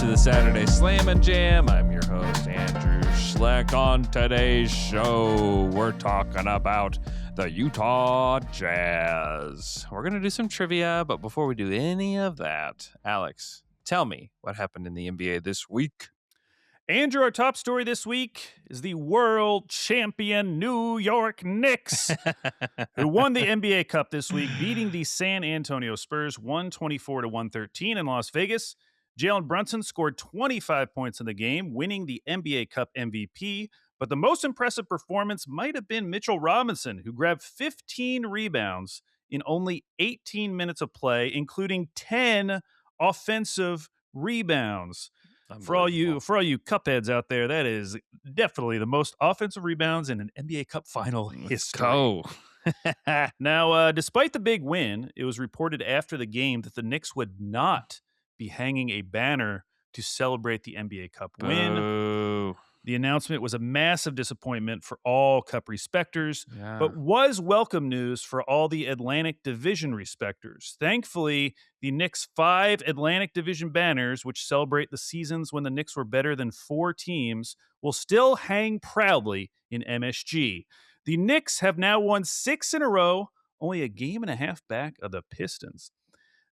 to the Saturday Slam and Jam. I'm your host, Andrew Schlecht. On today's show, we're talking about the Utah Jazz. We're going to do some trivia, but before we do any of that, Alex, tell me what happened in the NBA this week. Andrew, our top story this week is the world champion New York Knicks, who won the NBA Cup this week, beating the San Antonio Spurs 124-113 in Las Vegas. Jalen Brunson scored 25 points in the game, winning the NBA Cup MVP. But the most impressive performance might have been Mitchell Robinson, who grabbed 15 rebounds in only 18 minutes of play, including 10 offensive rebounds. For all you cup heads out there, that is definitely the most offensive rebounds in an NBA Cup final history. Go. Now, despite the big win, it was reported after the game that the Knicks would not be hanging a banner to celebrate the NBA Cup win. Boo. The announcement was a massive disappointment for all Cup respecters, Yeah. but was welcome news for all the Atlantic Division respecters. Thankfully, the Knicks' 5 Atlantic Division banners, which celebrate the seasons when the Knicks were better than 4 teams, will still hang proudly in MSG. The Knicks have now won 6 in a row, only a game and a half back of the Pistons.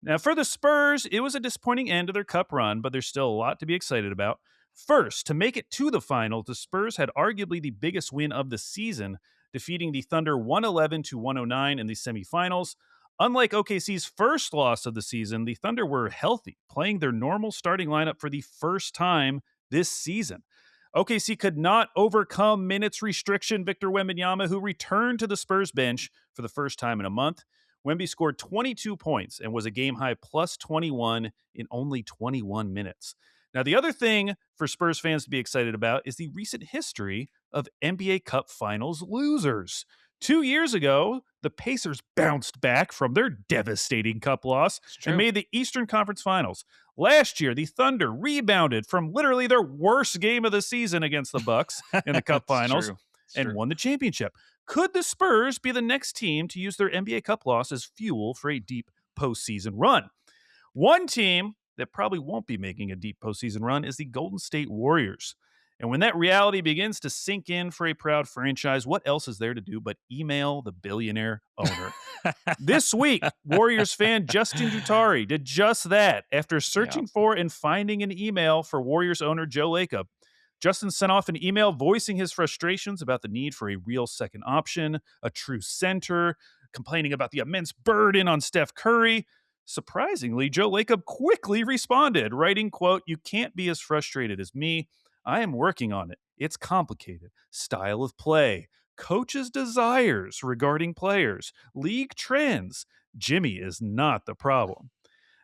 Now, for the Spurs, it was a disappointing end to their Cup run, but there's still a lot to be excited about. First, to make it to the final, the Spurs had arguably the biggest win of the season, defeating the Thunder 111-109 in the semifinals. Unlike OKC's first loss of the season, the Thunder were healthy, playing their normal starting lineup for the first time this season. OKC could not overcome minutes restriction Victor Wembanyama, who returned to the Spurs bench for the first time in a month. Wemby scored 22 points and was a game-high plus 21 in only 21 minutes. Now, the other thing for Spurs fans to be excited about is the recent history of NBA Cup Finals losers. 2 years ago, the Pacers bounced back from their devastating Cup loss and made the Eastern Conference Finals. Last year, the Thunder rebounded from literally their worst game of the season against the Bucks in the Cup Finals and won the championship. Could the Spurs be the next team to use their NBA Cup loss as fuel for a deep postseason run? One team that probably won't be making a deep postseason run is the Golden State Warriors. And when that reality begins to sink in for a proud franchise, what else is there to do but email the billionaire owner? This week, Warriors fan Justin Jutari did just that after searching for and finding an email for Warriors owner Joe Lacob. Justin sent off an email voicing his frustrations about the need for a real second option, a true center, complaining about the immense burden on Steph Curry. Surprisingly, Joe Lacob quickly responded, writing, quote, "You can't be as frustrated as me. I am working on it. It's complicated. Style of play, coaches' desires regarding players, league trends. Jimmy is not the problem."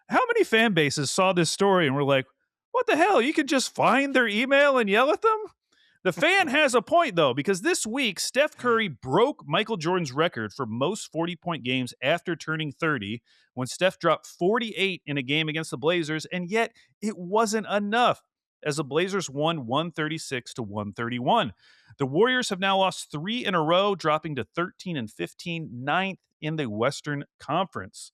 How many fan bases saw this story and were like, what the hell? You could just find their email and yell at them? The fan has a point, though, because this week, Steph Curry broke Michael Jordan's record for most 40-point games after turning 30, when Steph dropped 48 in a game against the Blazers, and yet it wasn't enough, as the Blazers won 136-131. The Warriors have now lost 3 in a row, dropping to 13-15, 9th in the Western Conference.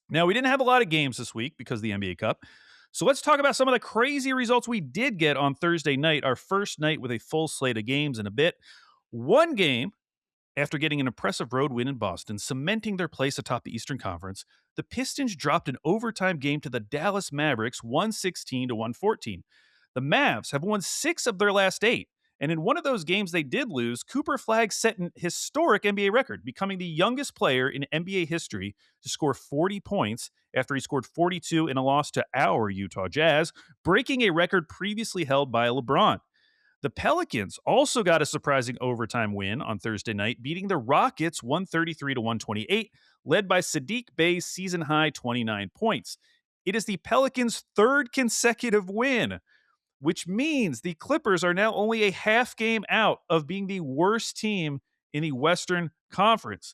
Now, we didn't have a lot of games this week because of the NBA Cup, so let's talk about some of the crazy results we did get on Thursday night, our first night with a full slate of games in a bit. One game, after getting an impressive road win in Boston, cementing their place atop the Eastern Conference, the Pistons dropped an overtime game to the Dallas Mavericks 116-114. The Mavs have won 6 of their last 8, and in one of those games they did lose, Cooper Flagg set an historic NBA record, becoming the youngest player in NBA history to score 40 points after he scored 42 in a loss to our Utah Jazz, breaking a record previously held by LeBron. The Pelicans also got a surprising overtime win on Thursday night, beating the Rockets 133-128, led by Saddiq Bey's season-high 29 points. It is the Pelicans' 3rd consecutive win, which means the Clippers are now only a half game out of being the worst team in the Western Conference.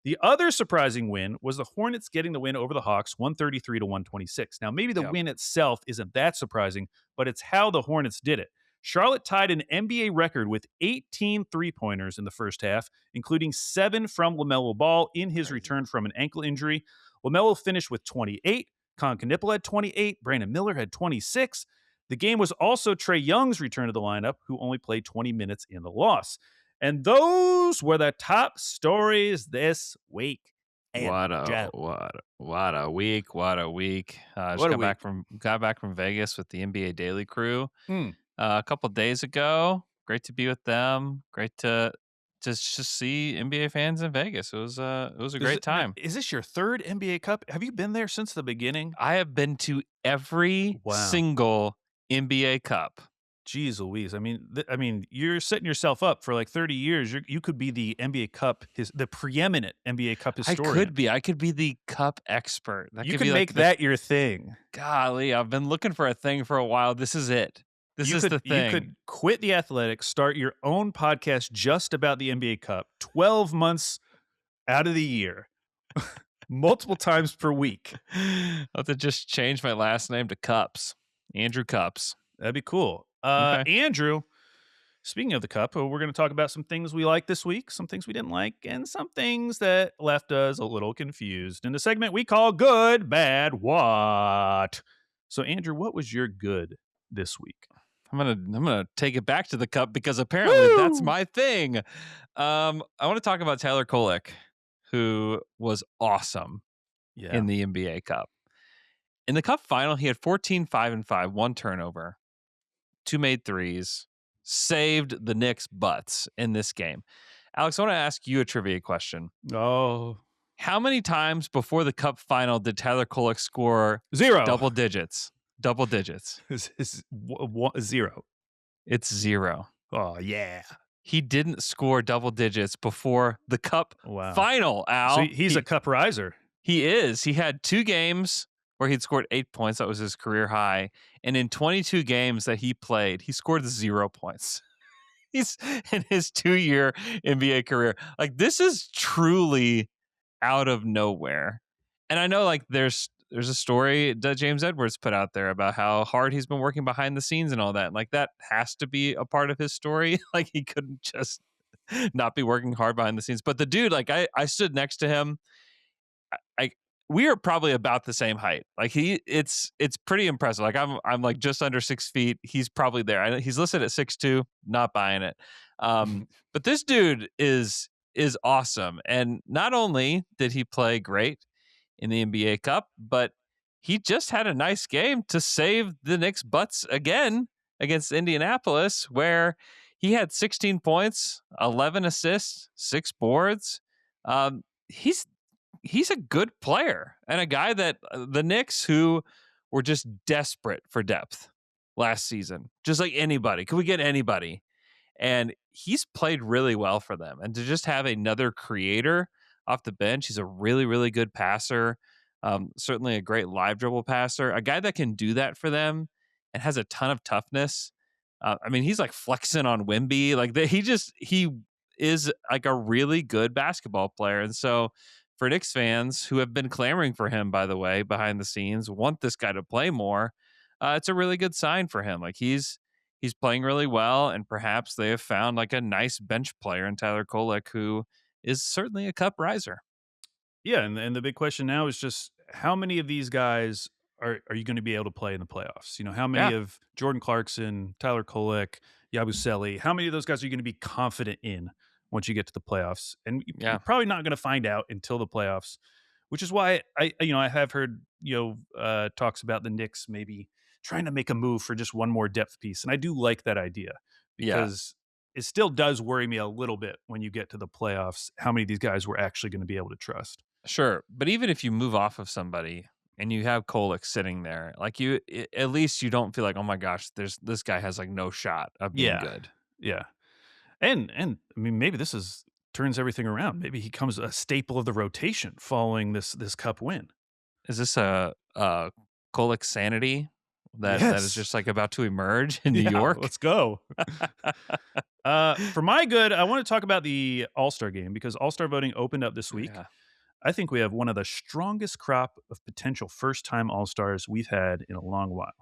The other surprising win was the Hornets getting the win over the Hawks 133-126. Now, maybe the win itself isn't that surprising, but it's how the Hornets did it. Charlotte tied an NBA record with 18 three-pointers in the first half, including 7 from LaMelo Ball in his return from an ankle injury. LaMelo finished with 28. Con Knipple had 28. Brandon Miller had 26. The game was also Trae Young's return to the lineup, who only played 20 minutes in the loss. And those were the top stories this week. What a Joe. what a week! What a week! Just What a got back from Vegas with the NBA Daily Crew Hmm. a couple days ago. Great to be with them. Great to just see NBA fans in Vegas. It was a great time. Is this your third NBA Cup? Have you been there since the beginning? I have been to every Wow. single NBA Cup. Jeez Louise. I mean, you're setting yourself up for like 30 years. You could be the NBA Cup, the preeminent NBA Cup historian. I could be the cup expert. That You could can be make that your thing. Golly, I've been looking for a thing for a while. This is it. The thing. You could quit The Athletic, start your own podcast just about the NBA Cup, 12 months out of the year, multiple times per week. I'll have to just change my last name to Cups. Andrew Cups. That'd be cool. Okay. Andrew, speaking of the Cup, we're going to talk about some things we liked this week, some things we didn't like, and some things that left us a little confused in the segment we call Good, Bad, What? So, Andrew, what was your good this week? I'm gonna take it back to the Cup because apparently that's my thing. I want to talk about Tyler Kolek, who was awesome in the NBA Cup. In the Cup final, he had 14, 5, and 5, 1 turnover, 2 made threes, saved the Knicks' butts in this game. Alex, I want to ask you a trivia question. Oh. How many times before the Cup final did Tyler Kolek score 0? Double digits. It's 0. It's 0. Oh, yeah. He didn't score double digits before the Cup final, Al. So he's a Cup riser. He is. He had 2 games where he'd scored 8 points. That was his career high. And in 22 games that he played, he scored 0 points. He's in his 2-year NBA career. Like, this is truly out of nowhere. And I know, like, there's a story that James Edwards put out there about how hard he's been working behind the scenes and all that. Like, that has to be a part of his story. Like, he couldn't just not be working hard behind the scenes. But the dude, like, I stood next to him. We are probably about the same height. Like, it's pretty impressive. Like, I'm like just under 6 feet. He's probably there. He's listed at 6'2", not buying it. But this dude is awesome. And not only did he play great in the NBA Cup, but he just had a nice game to save the Knicks' butts again against Indianapolis, where he had 16 points, 11 assists, 6 boards. He's a good player and a guy that the Knicks, who were just desperate for depth last season, just like anybody. Could we get anybody? And he's played really well for them. And to just have another creator off the bench, he's a really, really good passer. Certainly a great live dribble passer, a guy that can do that for them and has a ton of toughness. I mean, he's like flexing on Wemby. Like, he is like a really good basketball player. And so for Knicks fans who have been clamoring for him, by the way, behind the scenes, want this guy to play more, it's a really good sign for him. Like, he's playing really well, and perhaps they have found like a nice bench player in Tyler Kolek, who is certainly a Cup riser. Yeah, and the big question now is just how many of these guys are you going to be able to play in the playoffs? You know, how many of Jordan Clarkson, Tyler Kolek, Yabusele, how many of those guys are you going to be confident in once you get to the playoffs? And you're probably not going to find out until the playoffs, which is why I have heard, talks about the Knicks maybe trying to make a move for just one more depth piece. And I do like that idea because it still does worry me a little bit when you get to the playoffs, how many of these guys we're actually going to be able to trust. Sure. But even if you move off of somebody and you have Kolek sitting there, like, at least you don't feel like, oh my gosh, this guy has like no shot of being good. Yeah. And I mean, maybe this turns everything around. Maybe he becomes a staple of the rotation following this Cup win. Is this a Kolek sanity that is just like about to emerge in New York? Let's go. For my good, I want to talk about the All-Star game because All-Star voting opened up this week. Yeah. I think we have one of the strongest crop of potential first-time All-Stars we've had in a long while.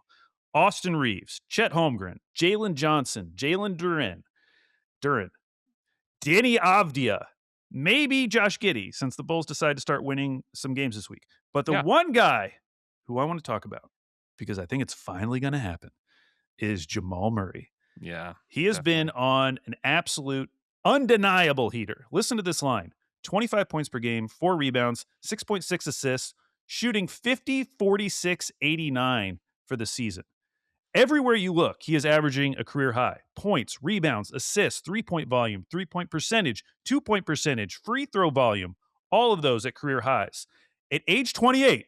Austin Reeves, Chet Holmgren, Jalen Johnson, Jalen Duren, Danny Avdia, maybe Josh Giddey, since the Bulls decide to start winning some games this week. But the one guy who I want to talk about, because I think it's finally going to happen, is Jamal Murray. Yeah. He has been on an absolute undeniable heater. Listen to this line: 25 points per game, 4 rebounds, 6.6 assists, shooting 50, 46, 89 for the season. Everywhere you look, he is averaging a career high: points, rebounds, assists, 3-point volume, 3-point percentage, 2-point percentage, free throw volume, all of those at career highs. At age 28,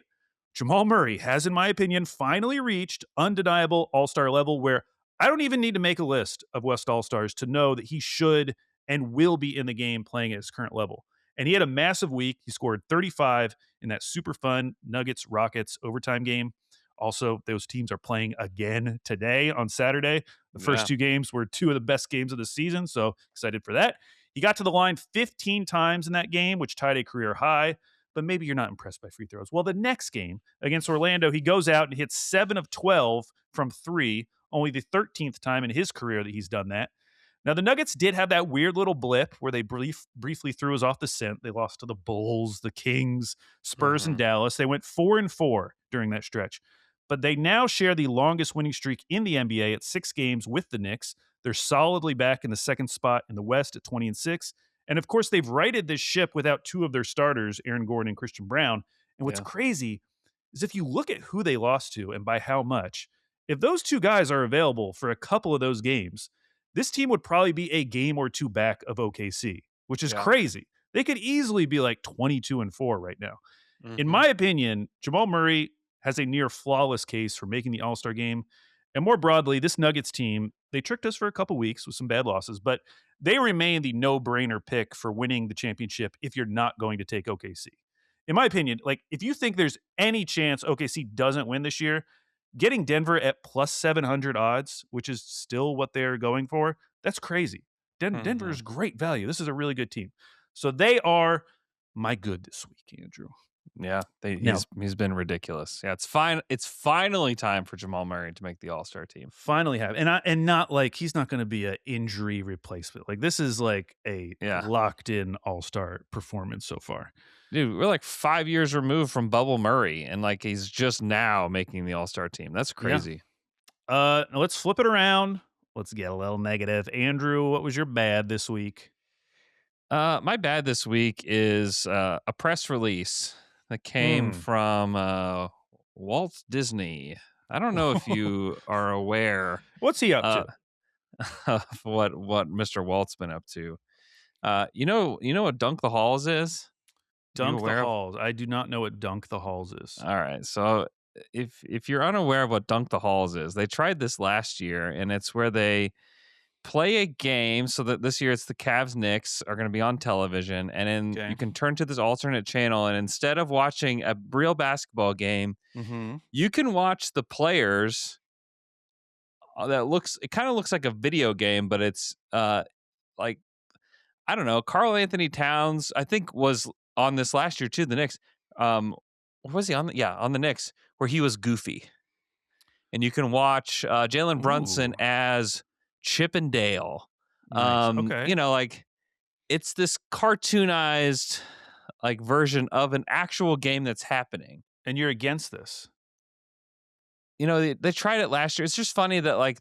Jamal Murray has, in my opinion, finally reached undeniable all-star level where I don't even need to make a list of West All-Stars to know that he should and will be in the game playing at his current level. And he had a massive week. He scored 35 in that super fun Nuggets-Rockets overtime game. Also, those teams are playing again today on Saturday. The first 2 games were 2 of the best games of the season, so excited for that. He got to the line 15 times in that game, which tied a career high, but maybe you're not impressed by free throws. Well, the next game against Orlando, he goes out and hits 7 of 12 from 3, only the 13th time in his career that he's done that. Now, the Nuggets did have that weird little blip where they briefly threw us off the scent. They lost to the Bulls, the Kings, Spurs, and Dallas. They went 4-4 during that stretch. But they now share the longest winning streak in the NBA at 6 games with the Knicks. They're solidly back in the second spot in the West at 20-6. And of course, they've righted this ship without 2 of their starters, Aaron Gordon and Christian Brown. And what's crazy is if you look at who they lost to and by how much, if those 2 guys are available for a couple of those games, this team would probably be a game or 2 back of OKC, which is crazy. They could easily be like 22-4 right now. In my opinion, Jamal Murray has a near flawless case for making the All-Star game. And more broadly, this Nuggets team, they tricked us for a couple weeks with some bad losses, but they remain the no-brainer pick for winning the championship if you're not going to take OKC. In my opinion, like if you think there's any chance OKC doesn't win this year, getting Denver at plus 700 odds, which is still what they're going for, that's crazy. Denver is great value. This is a really good team. So they are my good this week, Andrew. Yeah, he's been ridiculous. Yeah, it's fine. It's finally time for Jamal Murray to make the All-Star team. Finally have, and not like he's not going to be an injury replacement. Like this is like a locked in All-Star performance so far. Dude, we're like 5 years removed from Bubble Murray, and like he's just now making the All-Star team. That's crazy. Let's flip it around. Let's get a little negative. Andrew, what was your bad this week? My bad this week is a press release that came from Walt Disney. I don't know if you are aware. What's he up to? Of what Mr. Walt's been up to. You know what Dunk the Halls is? Dunk the Halls. I do not know what Dunk the Halls is. All right. So if you're unaware of what Dunk the Halls is, they tried this last year, and it's where they play a game. So that this year it's the Cavs Knicks are going to be on television, and then you can turn to this alternate channel, and instead of watching a real basketball game, you can watch the players. It kind of looks like a video game, but it's like, I don't know, Karl Anthony Towns, I think, was on this last year too, the Knicks. Was he on on the Knicks, where he was Goofy. And you can watch Jalen Brunson as Chip and Dale. Nice. Okay. You know, like it's this cartoonized like version of an actual game that's happening. And you're against this. You know, they tried it last year. It's just funny that like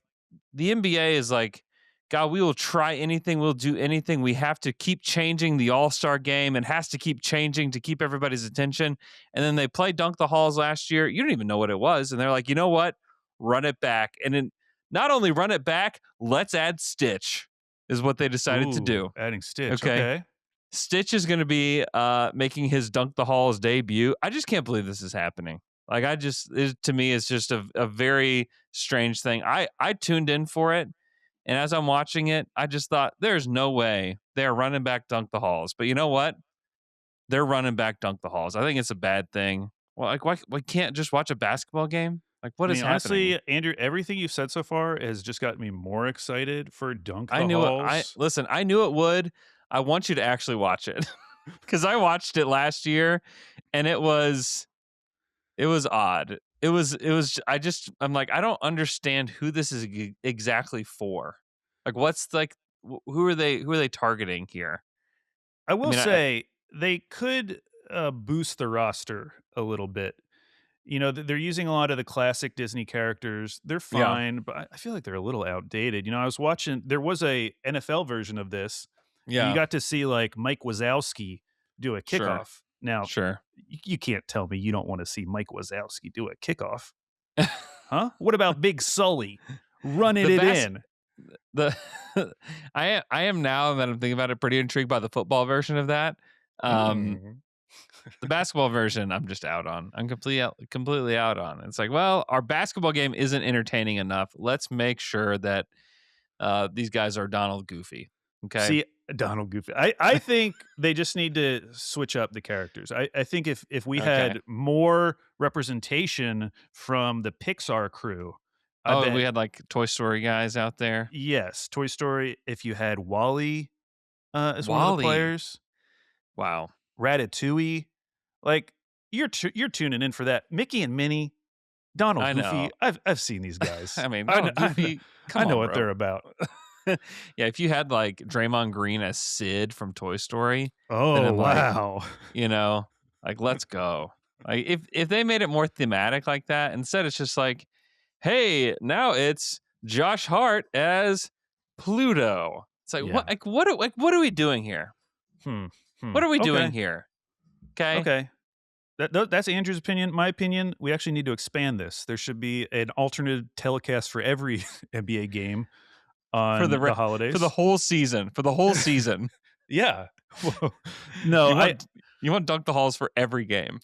the NBA is like, God, we will try anything. We'll do anything. We have to keep changing the All-Star game and has to keep changing to keep everybody's attention. And then they played Dunk the Halls last year. You don't even know what it was. And they're like, you know what? Run it back. And then not only run it back, let's add Stitch is what they decided to do. Adding Stitch. Okay. Stitch is going to be making his Dunk the Halls debut. I just can't believe this is happening. Like to me, it's just a very strange thing. I tuned in for it. And as I'm watching it, I just thought, there's no way they're running back Dunk the Halls. But you know what? They're running back Dunk the Halls. I think it's a bad thing. Well, like, why can't just watch a basketball game? Like, what is happening? Honestly, Andrew, everything you've said so far has just gotten me more excited for Dunk the Halls. Listen, I knew it would. I want you to actually watch it. Because I watched it last year, and it was odd. I'm like, I don't understand who this is exactly for. Like, what's like, who are they targeting here? I will say they could boost the roster a little bit. They're using a lot of the classic Disney characters. They're Yeah, fine, but I feel like they're a little outdated. I was watching, there was a NFL version of this, and you yeah, got to see like Mike Wazowski do a sure, kickoff. Now, sure. you can't tell me you don't want to see Mike Wazowski do a kickoff, huh? What about Big Sully running The it bas in? the I am now that I'm thinking about it pretty intrigued by the football version of that. Um, Mm. the basketball version, I'm just out on. I'm completely out on. It's like, well, our basketball game isn't entertaining enough. Let's make sure that these guys are Donald Goofy. Okay. See, Donald Goofy. I think they just need to switch up the characters. I think if we Okay. had more representation from the Pixar crew, I Oh, bet we had like Toy Story guys out there. yes, Toy Story. If you had Wally as one of the Wally. players, Wow. Ratatouille, like you're tuning in for that. Mickey and Minnie, Donald I Goofy. know. I've seen these guys. I mean, I know, Donald Goofy. I Come know on, what they're bro. about. Yeah, if you had like Draymond Green as Sid from Toy Story, then Oh I'm like, wow. you know, like let's go. Like if they made it more thematic like that, instead it's just like, hey, now it's Josh Hart as Pluto. It's like Yeah. what are we doing here? Hmm. What are we doing Okay. here? Okay. Okay. That's Andrew's opinion. My opinion, we actually need to expand this. There should be an alternate telecast for every NBA game For on the the for the holidays. whole season. For the whole season. Yeah. Whoa. No, You want dunk the halls for every game.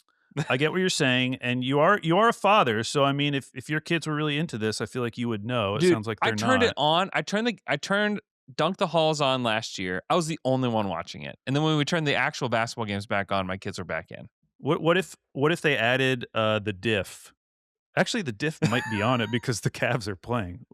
I get what you're saying, and you are a father, so I mean, if your kids were really into this, I feel like you would know. It Dude, sounds like I they're turned it not. on. I turned Dunk the Halls on last year. I was the only one watching it. And then when we turned the actual basketball games back on, my kids were back in. What if they added the diff? Actually, the diff might be on it because the Cavs are playing.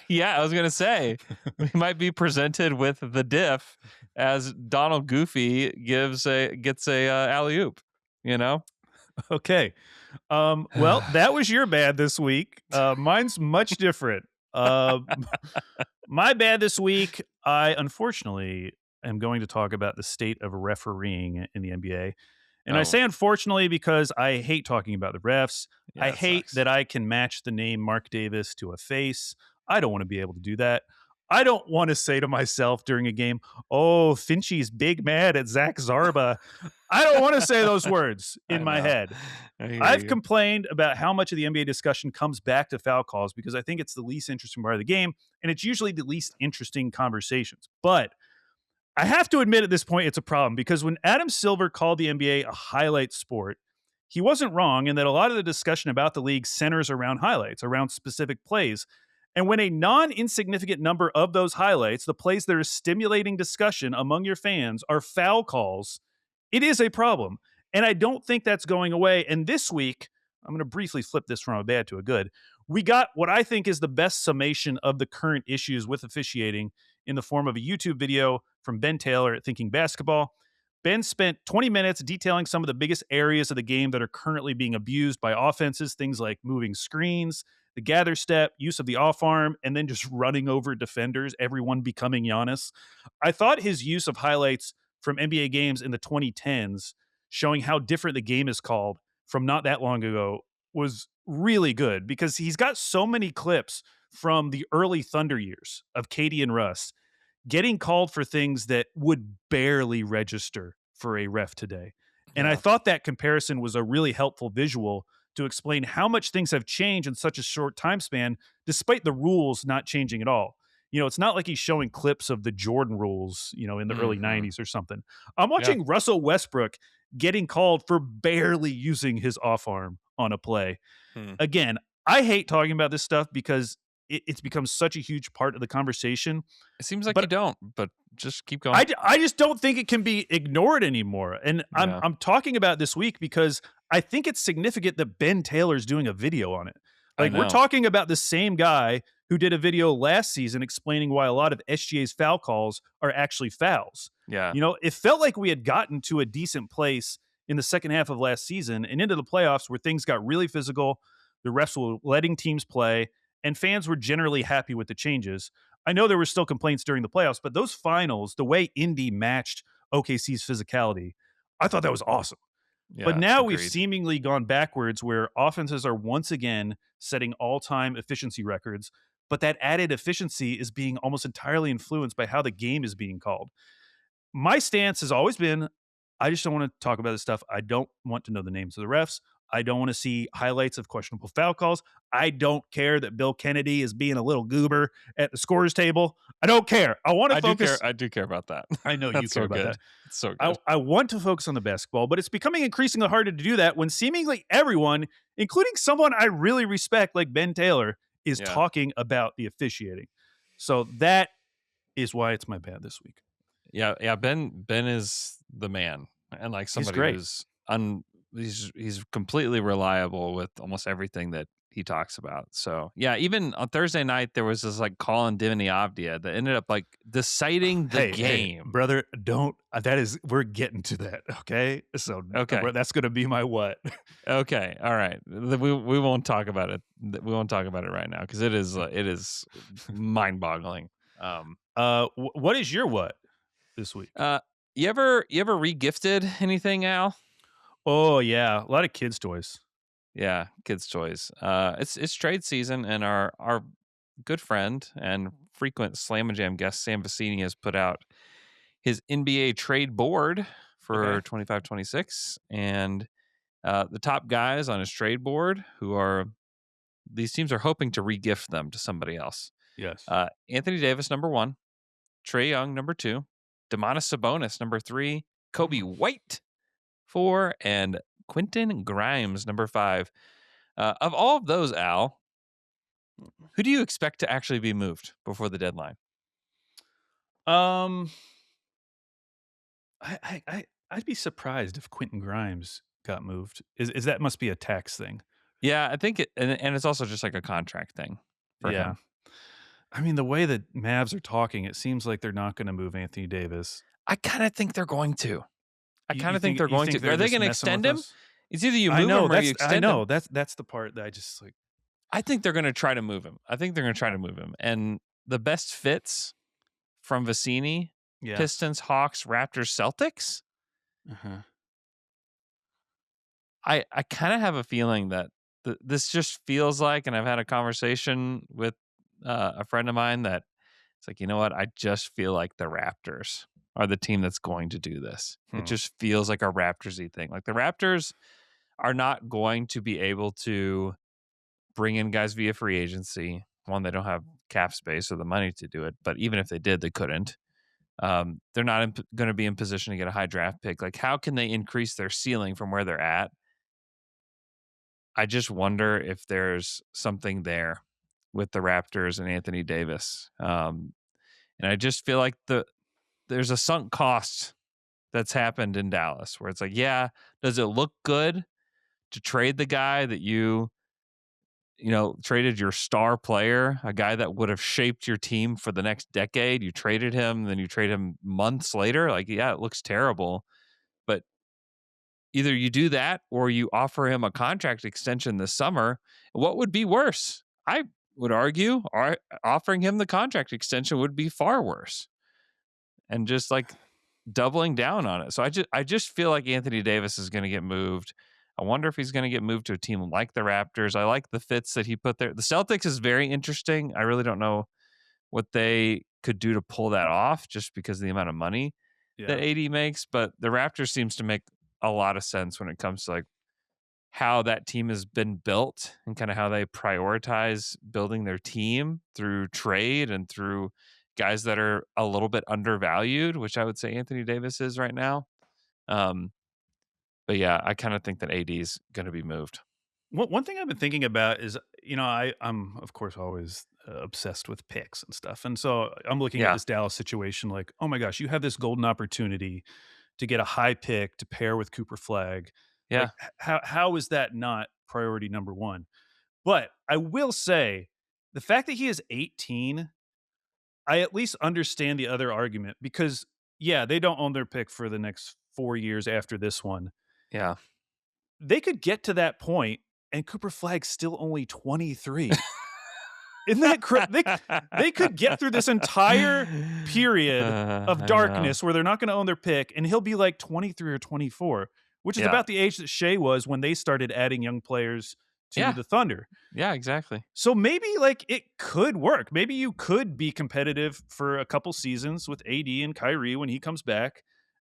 Yeah, I was gonna say we might be presented with the diff as Donald Goofy gets a alley oop. You know. Okay. Well, that was your bad this week. Mine's much different. Uh, my bad this week, I unfortunately am going to talk about the state of refereeing in the NBA. And I Oh, say unfortunately because I hate talking about the refs. yeah, I that hate sucks. that I can match the name Mark Davis to a face. I don't want to be able to do that. I don't want to say to myself during a game, oh, Finchie's big mad at Zach Zarba. I don't want to say those words in I my know. head. I hear I've you. complained about how much of the NBA discussion comes back to foul calls because I think it's the least interesting part of the game, and it's usually the least interesting conversations. But I have to admit at this point it's a problem because when Adam Silver called the NBA a highlight sport, he wasn't wrong in that a lot of the discussion about the league centers around highlights, around specific plays. And when a non insignificant number of those highlights, the plays that are stimulating discussion among your fans, are foul calls, it is a problem. And I don't think that's going away. And this week, I'm going to briefly flip this from a bad to a good. We got what I think is the best summation of the current issues with officiating in the form of a YouTube video from Ben Taylor at Thinking Basketball. Ben spent 20 minutes detailing some of the biggest areas of the game that are currently being abused by offenses, things like moving screens, the gather step, use of the off arm, and then just running over defenders, everyone becoming Giannis. I thought his use of highlights from NBA games in the 2010s, showing how different the game is called from not that long ago, was really good because he's got so many clips from the early Thunder years of Katie and Russ getting called for things that would barely register for a ref today. And I Yeah. thought that comparison was a really helpful visual to explain how much things have changed in such a short time span, despite the rules not changing at all. It's not like he's showing clips of the Jordan rules, in the early Mm-hmm. 90s or something. I'm Yeah. watching Russell Westbrook getting called for barely using his off arm on a play. Hmm. Again, I hate talking about this stuff because it's become such a huge part of the conversation. It seems like you But don't, but just keep going. I just don't think it can be ignored anymore. And Yeah. I'm talking about this week because I think it's significant that Ben Taylor's doing a video on it. I Like, we're know. talking about the same guy who did a video last season explaining why a lot of SGA's foul calls are actually fouls. Yeah. It felt like we had gotten to a decent place in the second half of last season and into the playoffs where things got really physical. The refs were letting teams play, and fans were generally happy with the changes. I know there were still complaints during the playoffs, but those finals, the way Indy matched OKC's physicality, I thought that was awesome. But Yeah, now we've agreed. seemingly gone backwards where offenses are once again setting all-time efficiency records, but that added efficiency is being almost entirely influenced by how the game is being called. My stance has always been I just don't want to talk about this stuff. I don't want to know the names of the refs. I don't want to see highlights of questionable foul calls. I don't care that Bill Kennedy is being a little goober at the scorer's table. I don't care. I want to focus. I do care about that. I know you That's care so about good. that. It's so I, good. I want to focus on the basketball, but it's becoming increasingly harder to do that when seemingly everyone, including someone I really respect like Ben Taylor, is Yeah. talking about the officiating. So that is why it's my bad this week. Yeah. Ben is the man, and like somebody great. who's he's completely reliable with almost everything that he talks about. So yeah, even on Thursday night there was this like Colin Dimony Avdia that ended up like deciding the game. Brother, don't. We're getting to that. Okay. So Okay. that's going to be my what? Okay, all right. We won't talk about it. We won't talk about it right now because it is mind-boggling. What is your what this week? You ever re-gifted anything, Al? Oh yeah, a lot of kids' toys. Yeah, kids' toys. It's trade season, and our good friend and frequent Slam and Jam guest Sam Vecini has put out his NBA trade board for 25-26, and the top guys on his trade board these teams are hoping to re-gift them to somebody else. Yes. Anthony Davis, number 1, Trae Young, number 2, Domantas Sabonis, number 3, Kobe White, 4, and Quentin Grimes, number 5. Of all of those, Al, who do you expect to actually be moved before the deadline? I'd be surprised if Quentin Grimes got moved. Is that must be a tax thing? Yeah, I think and it's also just like a contract thing for him. I mean, the way that Mavs are talking, it seems like they're not going to move Anthony Davis. I kind of think they're going to. I kind of think they're you going to. Are they going to extend him? It's either you move him or you extend him. I know. That's the part that I just like. I think they're going to try to move him. And the best fits from Vecini, Pistons, Hawks, Raptors, Celtics. I kind of have a feeling that this just feels like, and I've had a conversation with a friend of mine that it's like, you know what? I just feel like the Raptors are the team that's going to do this. It just feels like a Raptors-y thing. Like the Raptors are not going to be able to bring in guys via free agency. One, they don't have cap space or the money to do it. But even if they did, they couldn't. They're not going to be in position to get a high draft pick. Like, how can they increase their ceiling from where they're at? I just wonder if there's something there with the Raptors and Anthony Davis. And I just feel like there's a sunk cost that's happened in Dallas where it's like, yeah, does it look good to trade the guy that you traded your star player, a guy that would have shaped your team for the next decade? You traded him, then you trade him months later. Like, yeah, it looks terrible. But either you do that or you offer him a contract extension this summer. What would be worse? I would argue offering him the contract extension would be far worse. And just like doubling down on it. So I just feel like Anthony Davis is going to get moved. I wonder if he's going to get moved to a team like the Raptors. I like the fits that he put there. The Celtics is very interesting. I really don't know what they could do to pull that off just because of the amount of money that AD makes. But the Raptors seems to make a lot of sense when it comes to like how that team has been built and kind of how they prioritize building their team through trade and through guys that are a little bit undervalued, which I would say Anthony Davis is right now. But yeah, I kind of think that AD is going to be moved. One thing I've been thinking about is, I'm of course always obsessed with picks and stuff. And so I'm looking at this Dallas situation like, oh my gosh, you have this golden opportunity to get a high pick to pair with Cooper Flagg. Yeah. Like, how is that not priority number one? But I will say the fact that he is 18, I at least understand the other argument because, they don't own their pick for the next 4 years after this one. Yeah. They could get to that point and Cooper Flagg's still only 23. Isn't that they could get through this entire period of darkness where they're not going to own their pick and he'll be like 23 or 24. which is about the age that Shea was when they started adding young players to the Thunder. Yeah, exactly. So maybe like it could work. Maybe you could be competitive for a couple seasons with AD and Kyrie when he comes back.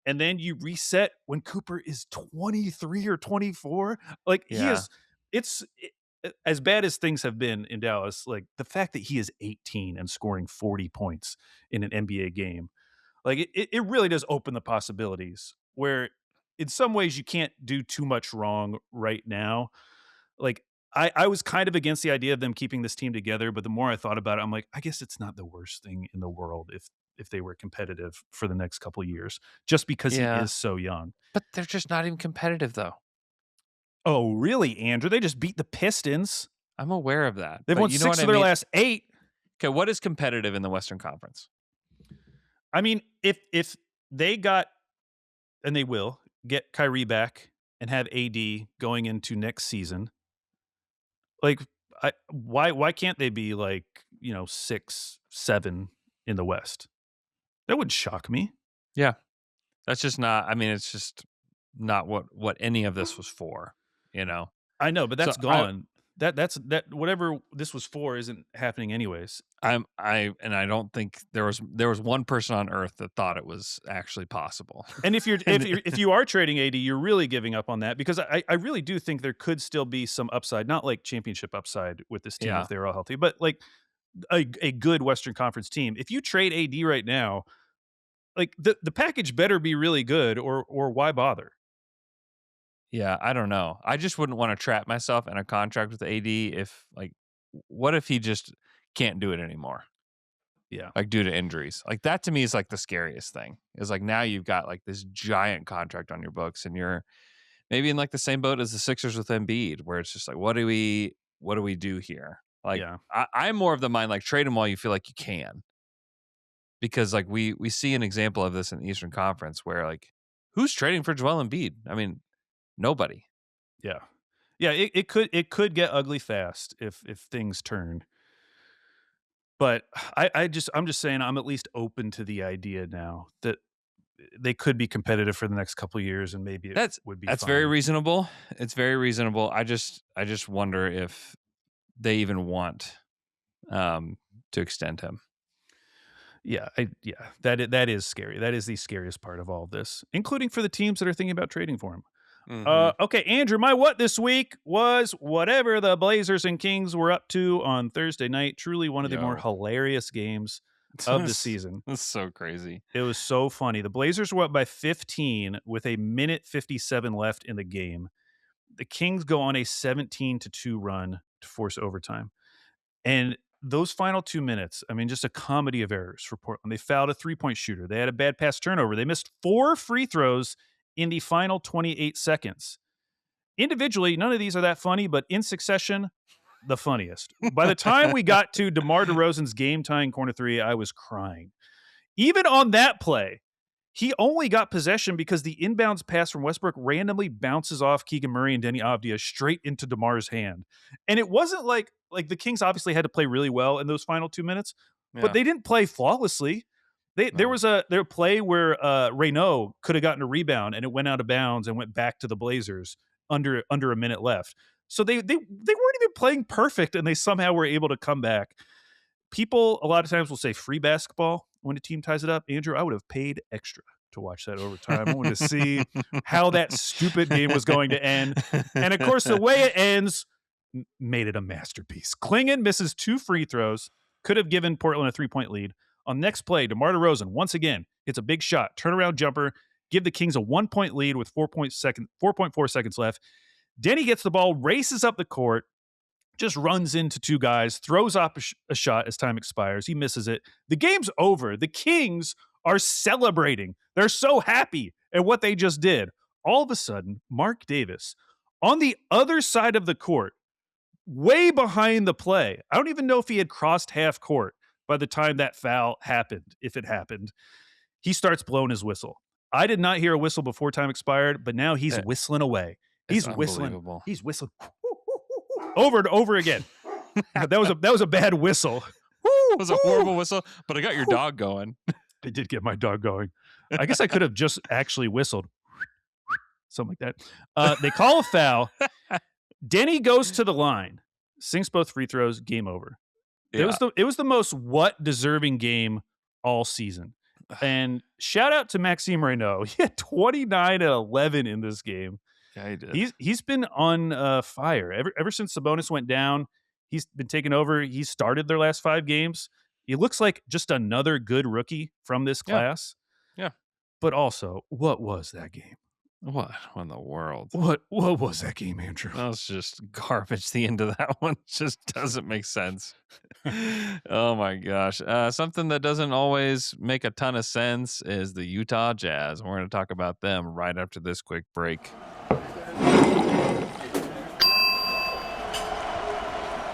And then you reset when Cooper is 23 or 24. Like as bad as things have been in Dallas, like the fact that he is 18 and scoring 40 points in an NBA game, like it really does open the possibilities where in some ways you can't do too much wrong right now. Like I was kind of against the idea of them keeping this team together, but the more I thought about it, I'm like, I guess it's not the worst thing in the world if they were competitive for the next couple of years, just because he is so young. But they're just not even competitive, though. Oh, really, Andrew? They just beat the Pistons. I'm aware of that. They've won 6 of their last 8. Okay, what is competitive in the Western Conference? I mean, if they got, and they will, get Kyrie back and have AD going into next season, like, why can't they be like, 6, 7 in the West? That would shock me. Yeah. That's just not, I mean, it's just not what any of this was for, I know, but that's gone. That's whatever this was for isn't happening anyways. I don't think there was one person on earth that thought it was actually possible. And if you are trading AD, you're really giving up on that, because I really do think there could still be some upside, not like championship upside with this team if they're all healthy, but like a good Western Conference team. If you trade AD right now, like the package better be really good, or why bother? Yeah, I don't know. I just wouldn't want to trap myself in a contract with AD if, like, what if he just can't do it anymore? Yeah. Like, due to injuries. Like, that to me is like the scariest thing. Is like, now you've got like this giant contract on your books and you're maybe in like the same boat as the Sixers with Embiid, where it's just like, what do we do here? Like, I'm more of the mind, like, trade him while you feel like you can. Because like we see an example of this in the Eastern Conference where, like, who's trading for Joel Embiid? I mean, nobody. Yeah. It could get ugly fast if things turn. But I'm just saying I'm at least open to the idea now that they could be competitive for the next couple of years, and maybe it would be. That's fine. very reasonable. It's very reasonable. I just wonder if they even want to extend him. Yeah, that is scary. That is the scariest part of all of this, including for the teams that are thinking about trading for him. Mm-hmm. Okay, Andrew, my what this week was whatever the Blazers and Kings were up to on Thursday night. Truly one of the more hilarious games of the season. That's so crazy. It was so funny. The Blazers were up by 15 with a minute 57 left in the game. The Kings go on a 17-2 run to force overtime. And those final 2 minutes, I mean, just a comedy of errors for Portland. They fouled a 3-point shooter. They had a bad pass turnover. They missed 4 free throws in the final 28 seconds. Individually, none of these are that funny, but in succession, the funniest. By the time we got to DeMar DeRozan's game-tying corner three, I was crying. Even on that play, he only got possession because the inbounds pass from Westbrook randomly bounces off Keegan Murray and Denny Avdia straight into DeMar's hand. And it wasn't like the Kings obviously had to play really well in those final 2 minutes, but they didn't play flawlessly. There was a play where Reynaud could have gotten a rebound and it went out of bounds and went back to the Blazers under a minute left. So they weren't even playing perfect, and they somehow were able to come back. People a lot of times will say free basketball when a team ties it up. Andrew, I would have paid extra to watch that overtime. I wanted to see how that stupid game was going to end. And of course, the way it ends made it a masterpiece. Klingon misses 2 free throws, could have given Portland a 3-point lead. On next play, DeMar DeRozan, once again, hits a big shot, turnaround jumper, give the Kings a 1-point lead with 4.4 seconds left. Denny gets the ball, races up the court, just runs into 2 guys, throws up a shot as time expires. He misses it. The game's over. The Kings are celebrating. They're so happy at what they just did. All of a sudden, Mark Davis, on the other side of the court, way behind the play. I don't even know if he had crossed half court by the time that foul happened, if it happened. He starts blowing his whistle. I did not hear a whistle before time expired, but now he's whistling away. He's whistling. He's whistling over and over again. That was a bad whistle. It was a horrible whistle, but I got your dog going. It did get my dog going. I guess I could have just actually whistled. something like that. They call a foul. Denny goes to the line, sinks both free throws, game over. It was the most deserving game all season. And shout out to Maxime Reynaud. He had 29 and 11 in this game. Yeah, he did. He's been on fire ever since Sabonis went down. He's been taking over. He started their last 5 games. He looks like just another good rookie from this class. Yeah. But also, what was that game? What in the world? What was that game, Andrew? That was just garbage. The end of that one just doesn't make sense. Oh my gosh. Something that doesn't always make a ton of sense is the Utah Jazz. We're going to talk about them right after this quick break.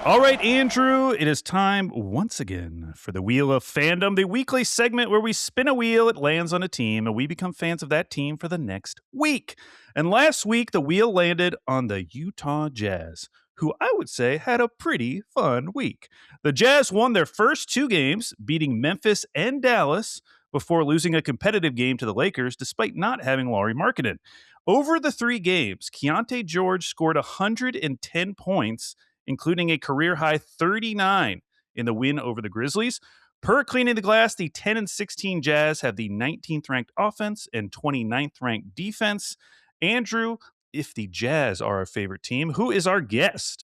All right, Andrew, it is time once again for the Wheel of Fandom, the weekly segment where we spin a wheel, it lands on a team, and we become fans of that team for the next week. And last week, the wheel landed on the Utah Jazz, who I would say had a pretty fun week. The Jazz won their first 2 games, beating Memphis and Dallas, before losing a competitive game to the Lakers despite not having Lauri Markkanen. Over the 3 games, Keyonte George scored 110 points, including a career-high 39 in the win over the Grizzlies. Per Cleaning the Glass, the 10-16 Jazz have the 19th-ranked offense and 29th-ranked defense. Andrew, if the Jazz are our favorite team, who is our guest?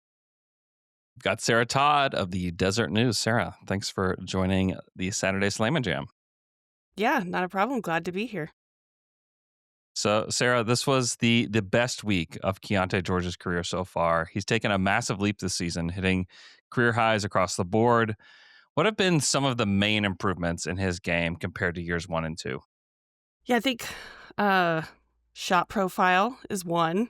We've got Sarah Todd of the Desert News. Sarah, thanks for joining the Saturday Slam and Jam. Yeah, not a problem. Glad to be here. So, Sarah, this was the best week of Keyonte George's career so far. He's taken a massive leap this season, hitting career highs across the board. What have been some of the main improvements in his game compared to years 1 and 2? Yeah, I think shot profile is one.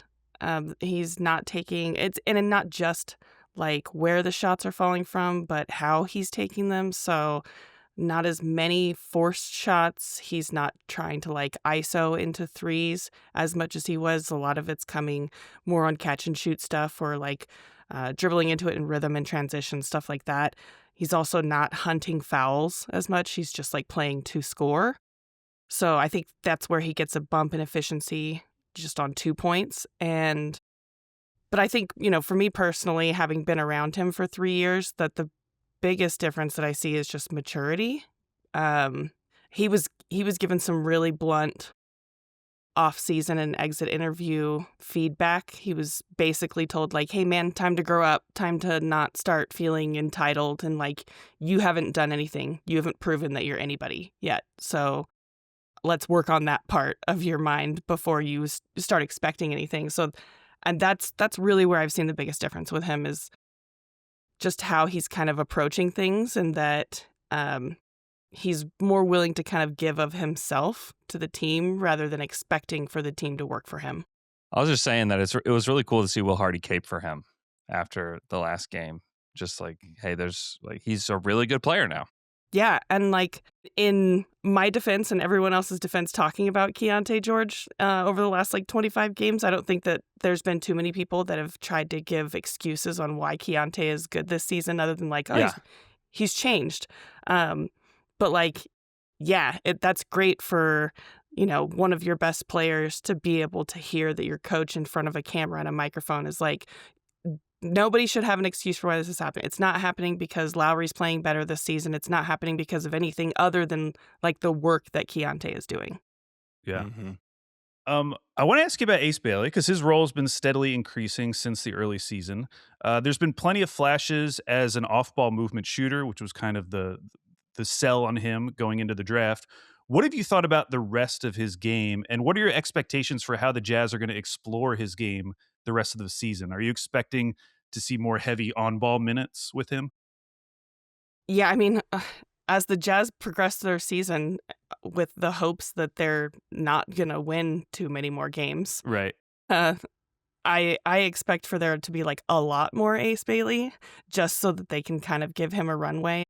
He's not taking it's and not just like where the shots are falling from, but how he's taking them. So not as many forced shots. He's not trying to like ISO into threes as much as he was. A lot of it's coming more on catch and shoot stuff or like dribbling into it in rhythm and transition, stuff like that. He's also not hunting fouls as much. He's just like playing to score. So I think that's where he gets a bump in efficiency just on 2 points. But I think, for me personally, having been around him for 3 years, that the biggest difference that I see is just maturity. He was given some really blunt off-season and exit interview feedback. He was basically told like, hey man, time to grow up, time to not start feeling entitled and like you haven't done anything. You haven't proven that you're anybody yet. So let's work on that part of your mind before you start expecting anything. So, and that's really where I've seen the biggest difference with him is just how he's kind of approaching things and that he's more willing to kind of give of himself to the team rather than expecting for the team to work for him. I was just saying that it was really cool to see Will Hardy cape for him after the last game. Just like, hey, he's a really good player now. Yeah, and like in my defense and everyone else's defense talking about Keyonte George over the last like 25 games, I don't think that there's been too many people that have tried to give excuses on why Keyonte is good this season other than like, he's changed. But like, yeah, that's great for, one of your best players to be able to hear that your coach in front of a camera and a microphone is like, nobody should have an excuse for why this is happening. It's not happening because Lowry's playing better this season. It's not happening because of anything other than like the work that Keyonte is doing. Yeah. Mm-hmm. I want to ask you about Ace Bailey because his role has been steadily increasing since the early season. There's been plenty of flashes as an off-ball movement shooter, which was kind of the sell on him going into the draft. What have you thought about the rest of his game, and what are your expectations for how the Jazz are going to explore his game the rest of the season? Are you expecting to see more heavy on-ball minutes with him? Yeah, I mean, as the Jazz progress their season with the hopes that they're not going to win too many more games. Right. I expect for there to be like a lot more Ace Bailey just so that they can kind of give him a runway.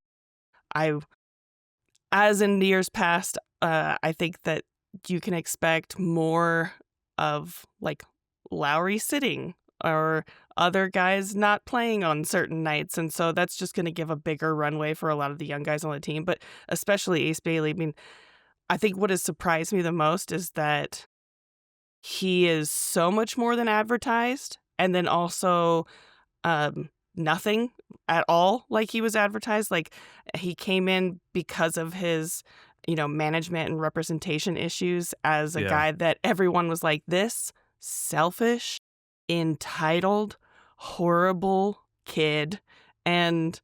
As in years past, I think that you can expect more of like Lowry sitting or other guys not playing on certain nights. And so that's just going to give a bigger runway for a lot of the young guys on the team, but especially Ace Bailey. I mean, I think what has surprised me the most is that he is so much more than advertised, and then also nothing at all like he was advertised. Like, he came in because of his, management and representation issues as a Yeah. guy that everyone was like, this selfish, entitled, horrible kid. And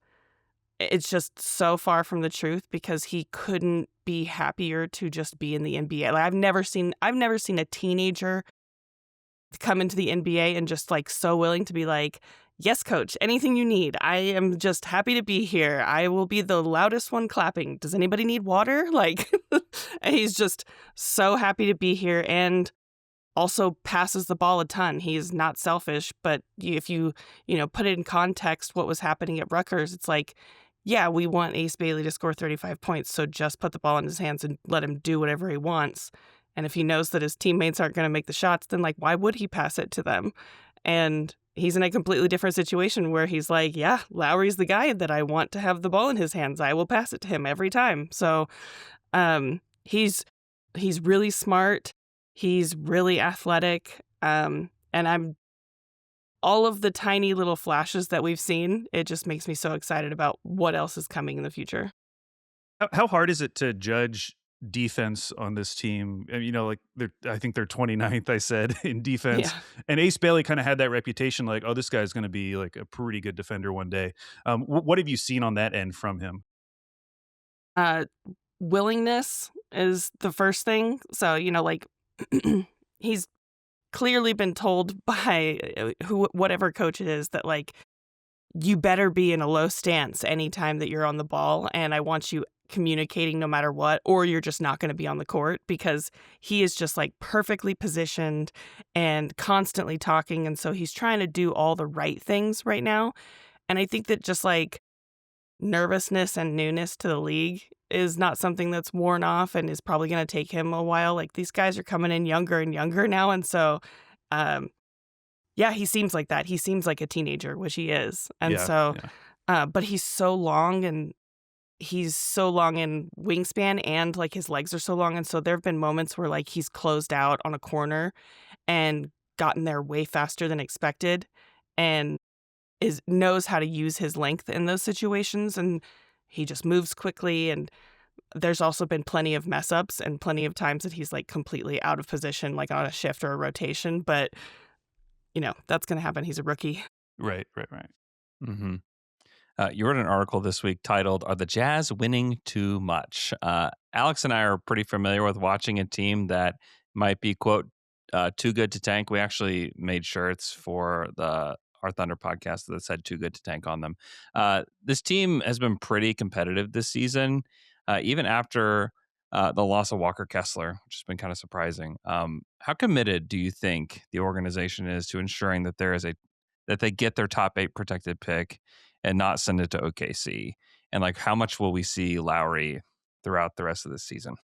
it's just so far from the truth because he couldn't be happier to just be in the NBA. Like, I've never seen a teenager come into the NBA and just like so willing to be like, yes, coach, anything you need. I am just happy to be here. I will be the loudest one clapping. Does anybody need water? Like, he's just so happy to be here and also passes the ball a ton. He's not selfish, but if you put it in context, what was happening at Rutgers, it's like, yeah, we want Ace Bailey to score 35 points, so just put the ball in his hands and let him do whatever he wants. And if he knows that his teammates aren't going to make the shots, then like, why would he pass it to them? And he's in a completely different situation where he's like, yeah, Lowry's the guy that I want to have the ball in his hands. I will pass it to him every time. So he's really smart. He's really athletic. And I'm all of the tiny little flashes that we've seen, it just makes me so excited about what else is coming in the future. How hard is it to judge defense on this team? And, like I think they're 29th, I said, in defense. Yeah. And Ace Bailey kind of had that reputation like, oh, this guy's going to be like a pretty good defender one day. What have you seen on that end from him? Willingness is the first thing. So, like he's clearly been told by whatever coach it is that like, you better be in a low stance anytime that you're on the ball. And I want you communicating no matter what, or you're just not going to be on the court, because he is just like perfectly positioned and constantly talking. And so he's trying to do all the right things right now. And I think that just like nervousness and newness to the league is not something that's worn off and is probably going to take him a while. Like, these guys are coming in younger and younger now. And so, yeah, he seems like that. He seems like a teenager, which he is. And but he's so long, and he's so long in wingspan, and like his legs are so long. And so there have been moments where like he's closed out on a corner and gotten there way faster than expected, and knows how to use his length in those situations. And he just moves quickly. And there's also been plenty of mess ups and plenty of times that he's like completely out of position, like on a shift or a rotation. But that's going to happen. He's a rookie. Right. Mm-hmm. You wrote an article this week titled, "Are the Jazz Winning Too Much?" Alex and I are pretty familiar with watching a team that might be, quote, too good to tank. We actually made shirts for our Thunder podcast that said "too good to tank" on them. This team has been pretty competitive this season, even after the loss of Walker Kessler, which has been kind of surprising. How committed do you think the organization is to ensuring that that they get their top 8 protected pick and not send it to OKC? And like, how much will we see Lowry throughout the rest of this season?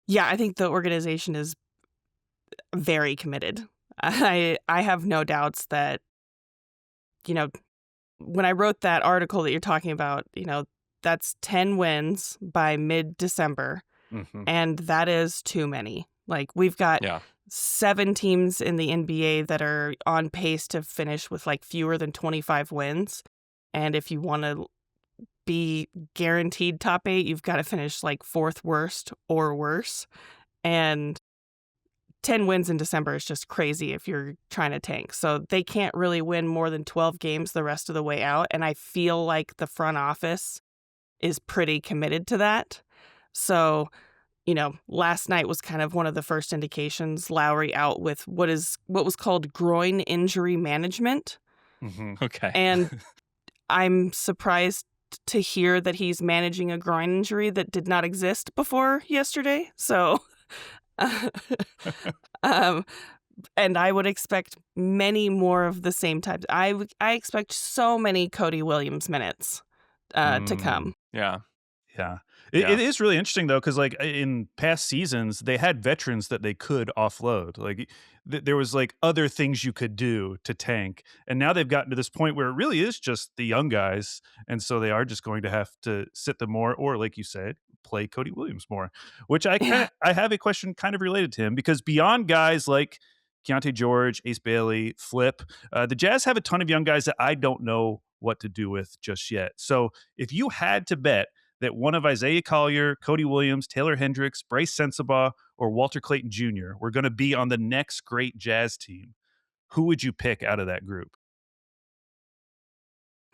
Yeah, I think the organization is very committed. I have no doubts that, when I wrote that article that you're talking about, that's 10 wins by mid-December. Mm-hmm. And that is too many. Like, we've got 7 teams in the NBA that are on pace to finish with like fewer than 25 wins. And if you want to be guaranteed top 8, you've got to finish like 4th worst or worse. And 10 wins in December is just crazy if you're trying to tank. So they can't really win more than 12 games the rest of the way out. And I feel like the front office is pretty committed to that. So, last night was kind of one of the first indications. Lowry out with what was called groin injury management. Mm-hmm. Okay. And I'm surprised to hear that he's managing a groin injury that did not exist before yesterday. So, and I would expect many more of the same types. I expect so many Cody Williams minutes to come. Yeah. It is really interesting, though, because like in past seasons, they had veterans that they could offload. Like there was like other things you could do to tank. And now they've gotten to this point where it really is just the young guys. And so they are just going to have to sit them more, or like you said, play Cody Williams more, which Yeah. I have a question kind of related to him, because beyond guys like Keyonte George, Ace Bailey, Flip, the Jazz have a ton of young guys that I don't know what to do with just yet. So if you had to bet that one of Isaiah Collier, Cody Williams, Taylor Hendricks, Bryce Sensabaugh, or Walter Clayton Jr. were going to be on the next great Jazz team, who would you pick out of that group?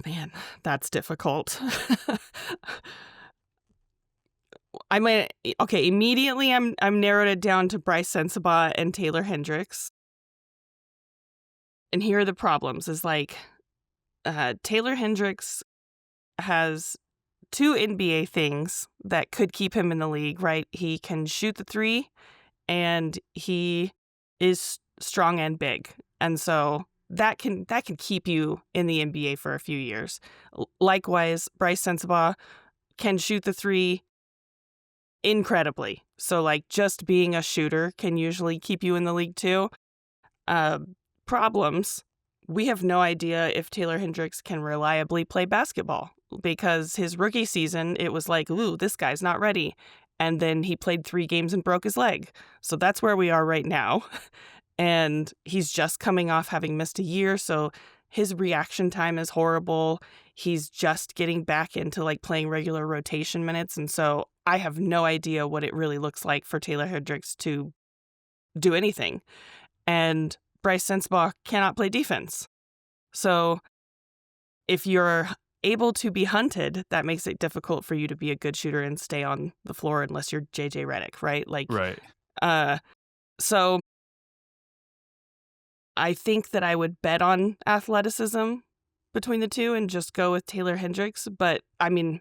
Man, that's difficult. I might okay, immediately I'm narrowed it down to Bryce Sensabaugh and Taylor Hendricks. And here are the problems is like Taylor Hendricks has two NBA things that could keep him in the league, right? He can shoot the three and he is strong and big. And so that can keep you in the NBA for a few years. Likewise, Bryce Sensabaugh can shoot the three incredibly. So like just being a shooter can usually keep you in the league too. Problems. We have no idea if Taylor Hendricks can reliably play basketball, because his rookie season, it was like, ooh, this guy's not ready. And then he played 3 games and broke his leg. So that's where we are right now. And he's just coming off having missed a year. So his reaction time is horrible. He's just getting back into like playing regular rotation minutes. And so I have no idea what it really looks like for Taylor Hendricks to do anything. And Bryce Sensabaugh cannot play defense. So if you're able to be hunted, that makes it difficult for you to be a good shooter and stay on the floor unless you're JJ Redick, right? Like, Right. So I think that I would bet on athleticism between the two and just go with Taylor Hendricks. But I mean,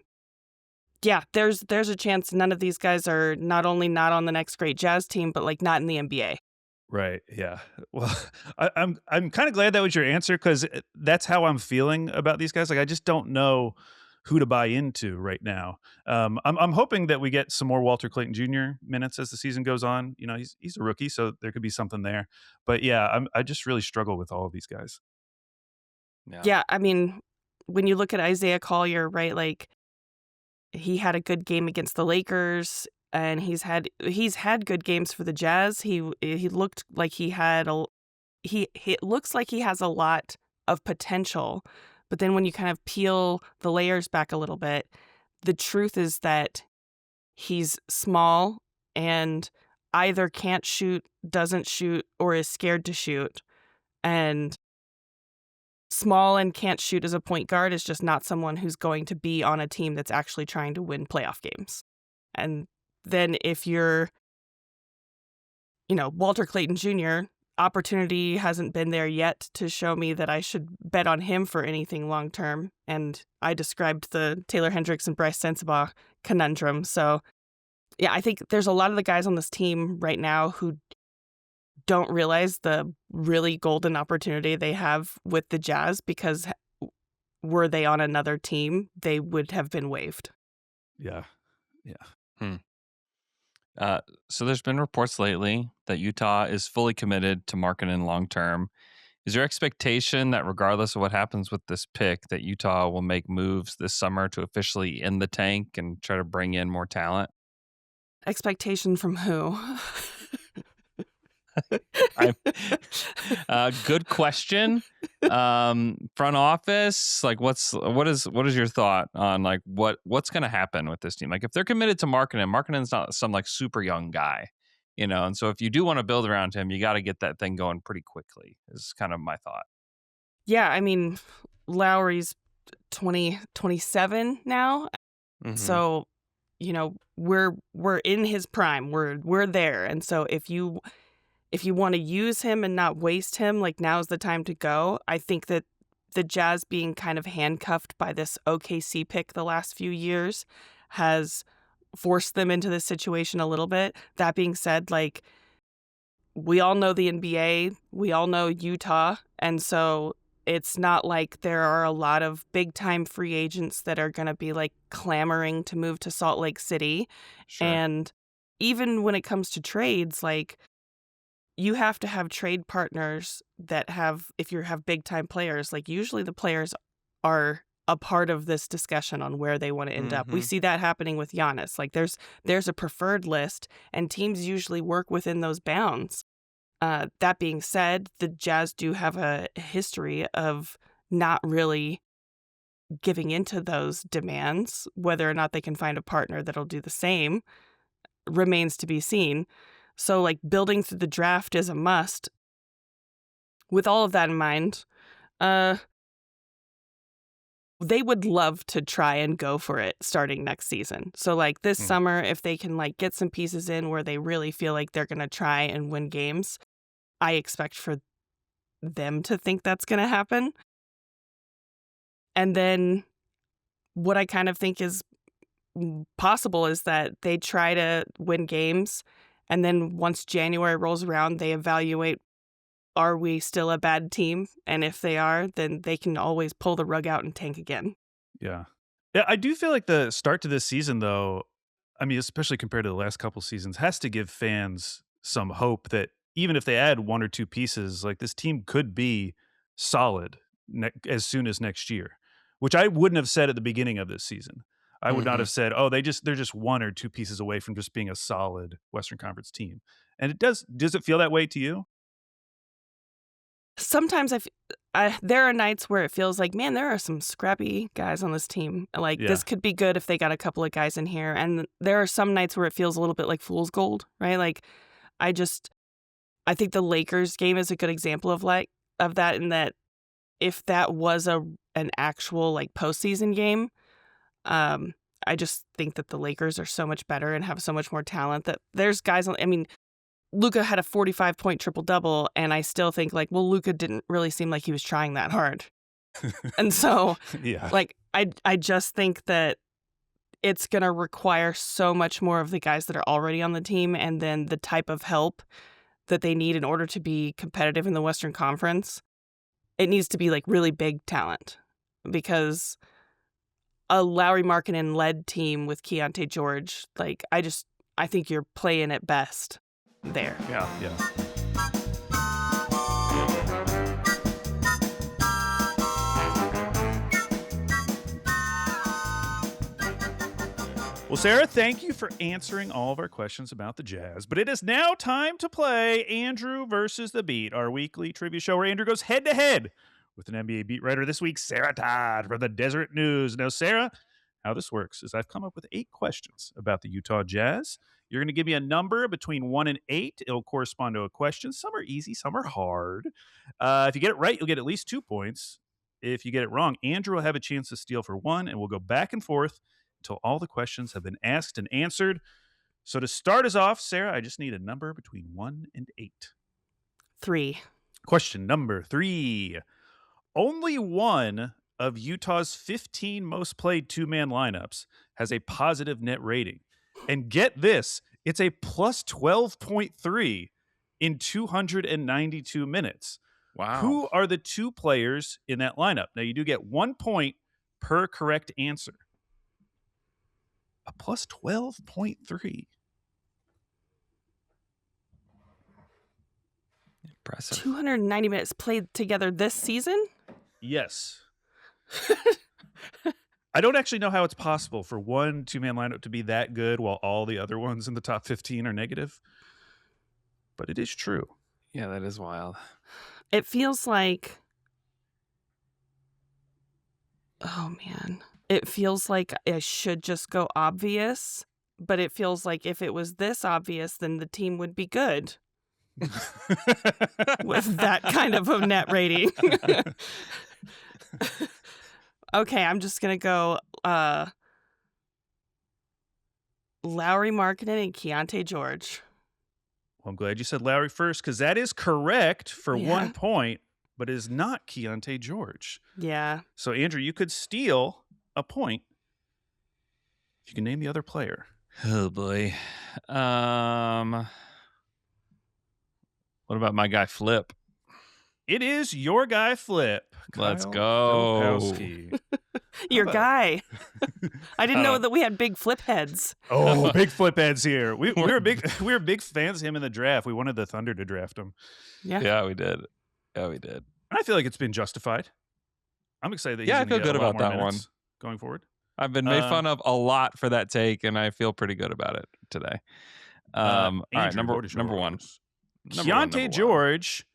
yeah, there's a chance none of these guys are not only not on the next great Jazz team, but like not in the NBA. Right. Yeah. Well, I'm kind of glad that was your answer, because that's how I'm feeling about these guys. Like, I just don't know who to buy into right now. I'm hoping that we get some more Walter Clayton Jr. minutes as the season goes on. You know, he's a rookie, so there could be something there. But yeah, I just really struggle with all of these guys. Yeah, I mean, when you look at Isaiah Collier, right, like he had a good game against the Lakers, and he's had good games for the Jazz. He looked like he had it looks like he has a lot of potential. But then when you kind of peel the layers back a little bit, the truth is that he's small and either can't shoot, doesn't shoot, or is scared to shoot. And small and can't shoot as a point guard is just not someone who's going to be on a team that's actually trying to win playoff games. And then if you're, Walter Clayton Jr., opportunity hasn't been there yet to show me that I should bet on him for anything long term. And I described the Taylor Hendricks and Bryce Sensabaugh conundrum. So yeah, I think there's a lot of the guys on this team right now who don't realize the really golden opportunity they have with the Jazz, because were they on another team, they would have been waived. Yeah. So there's been reports lately that Utah is fully committed to Markkanen long term. Is your expectation that regardless of what happens with this pick, that Utah will make moves this summer to officially end the tank and try to bring in more talent? Expectation from who? Good question. Front office, like what is your thought on like what's going to happen with this team? Like if they're committed to Markkanen's not some like super young guy, and so if you do want to build around him, you got to get that thing going pretty quickly. Is kind of my thought. Yeah, I mean, Lowry's 27 now, so we're in his prime. We're there, and so if you want to use him and not waste him, like now's the time to go. I think that the Jazz being kind of handcuffed by this OKC pick the last few years has forced them into this situation a little bit. That being said, like we all know the NBA, we all know Utah, and so it's not like there are a lot of big time free agents that are going to be like clamoring to move to Salt Lake City. Sure. And even when it comes to trades, like you have to have trade partners that have, if you have big time players, like usually the players are a part of this discussion on where they want to end up. We see that happening with Giannis. Like there's a preferred list, and teams usually work within those bounds. That being said, the Jazz do have a history of not really giving into those demands. Whether or not they can find a partner that'll do the same remains to be seen. So, like, building through the draft is a must. With all of that in mind, they would love to try and go for it starting next season. So, like, this summer, if they can, like, get some pieces in where they really feel like they're going to try and win games, I expect for them to think that's going to happen. And then what I kind of think is possible is that they try to win games, and then once January rolls around, they evaluate, are we still a bad team? And if they are, then they can always pull the rug out and tank again. Yeah. Yeah, I do feel like the start to this season, though, I mean, especially compared to the last couple seasons, has to give fans some hope that even if they add one or two pieces, like this team could be solid as soon as next year, which I wouldn't have said at the beginning of this season. I would not have said, oh, they're just one or two pieces away from just being a solid Western Conference team. And it does it feel that way to you? Sometimes there are nights where it feels like, man, there are some scrappy guys on this team. Like, this could be good if they got a couple of guys in here. And there are some nights where it feels a little bit like fool's gold, right? Like, I think the Lakers game is a good example of that, in that if that was an actual like postseason game, I just think that the Lakers are so much better and have so much more talent that there's guys I mean, Luka had a 45-point triple-double, and I still think, like, well, Luka didn't really seem like he was trying that hard. And so, like, I just think that it's going to require so much more of the guys that are already on the team, and then the type of help that they need in order to be competitive in the Western Conference. It needs to be, like, really big talent, because a Lauri Markkanen-led team with Keyonte George, like, I think you're playing at best there. Yeah. Well, Sarah, thank you for answering all of our questions about the Jazz. But it is now time to play Andrew versus the Beat, our weekly trivia show where Andrew goes head-to-head with an NBA beat writer this week, Sarah Todd from the Deseret News. Now, Sarah, how this works is I've come up with 8 questions about the Utah Jazz. You're going to give me a number between 1 and 8. It'll correspond to a question. Some are easy, some are hard. If you get it right, you'll get at least 2 points. If you get it wrong, Andrew will have a chance to steal for 1, and we'll go back and forth until all the questions have been asked and answered. So to start us off, Sarah, I just need a number between 1 and 8. 3. Question number 3. Only one of Utah's 15 most played two-man lineups has a positive net rating. And get this, it's a plus 12.3 in 292 minutes. Wow. Who are the 2 players in that lineup? Now, you do get 1 point per correct answer. A plus 12.3. Impressive. 290 minutes played together this season? Yes. I don't actually know how it's possible for one two-man lineup to be that good while all the other ones in the top 15 are negative. But it is true. Yeah, that is wild. It feels like... Oh, man. It feels like I should just go obvious, but it feels like if it was this obvious, then the team would be good. With that kind of a net rating. Okay, I'm just going to go Lauri Markkanen and Keyonte George. Well, I'm glad you said Lauri first, because that is correct for 1 point, but it is not Keyonte George. Yeah. So, Andrew, you could steal a point if you can name the other player. Oh, boy. What about my guy Flip? It is your guy, Flip. Let's Kyle go. Filipowski. Your guy. I didn't know that we had big flip heads. Oh, big flip heads here. We were big fans of him in the draft. We wanted the Thunder to draft him. Yeah, we did. And I feel like it's been justified. I'm excited that he's I going to feel get good a lot about more that minutes going forward. I've been made fun of a lot for that take, and I feel pretty good about it today. All right, number one. Keyonte George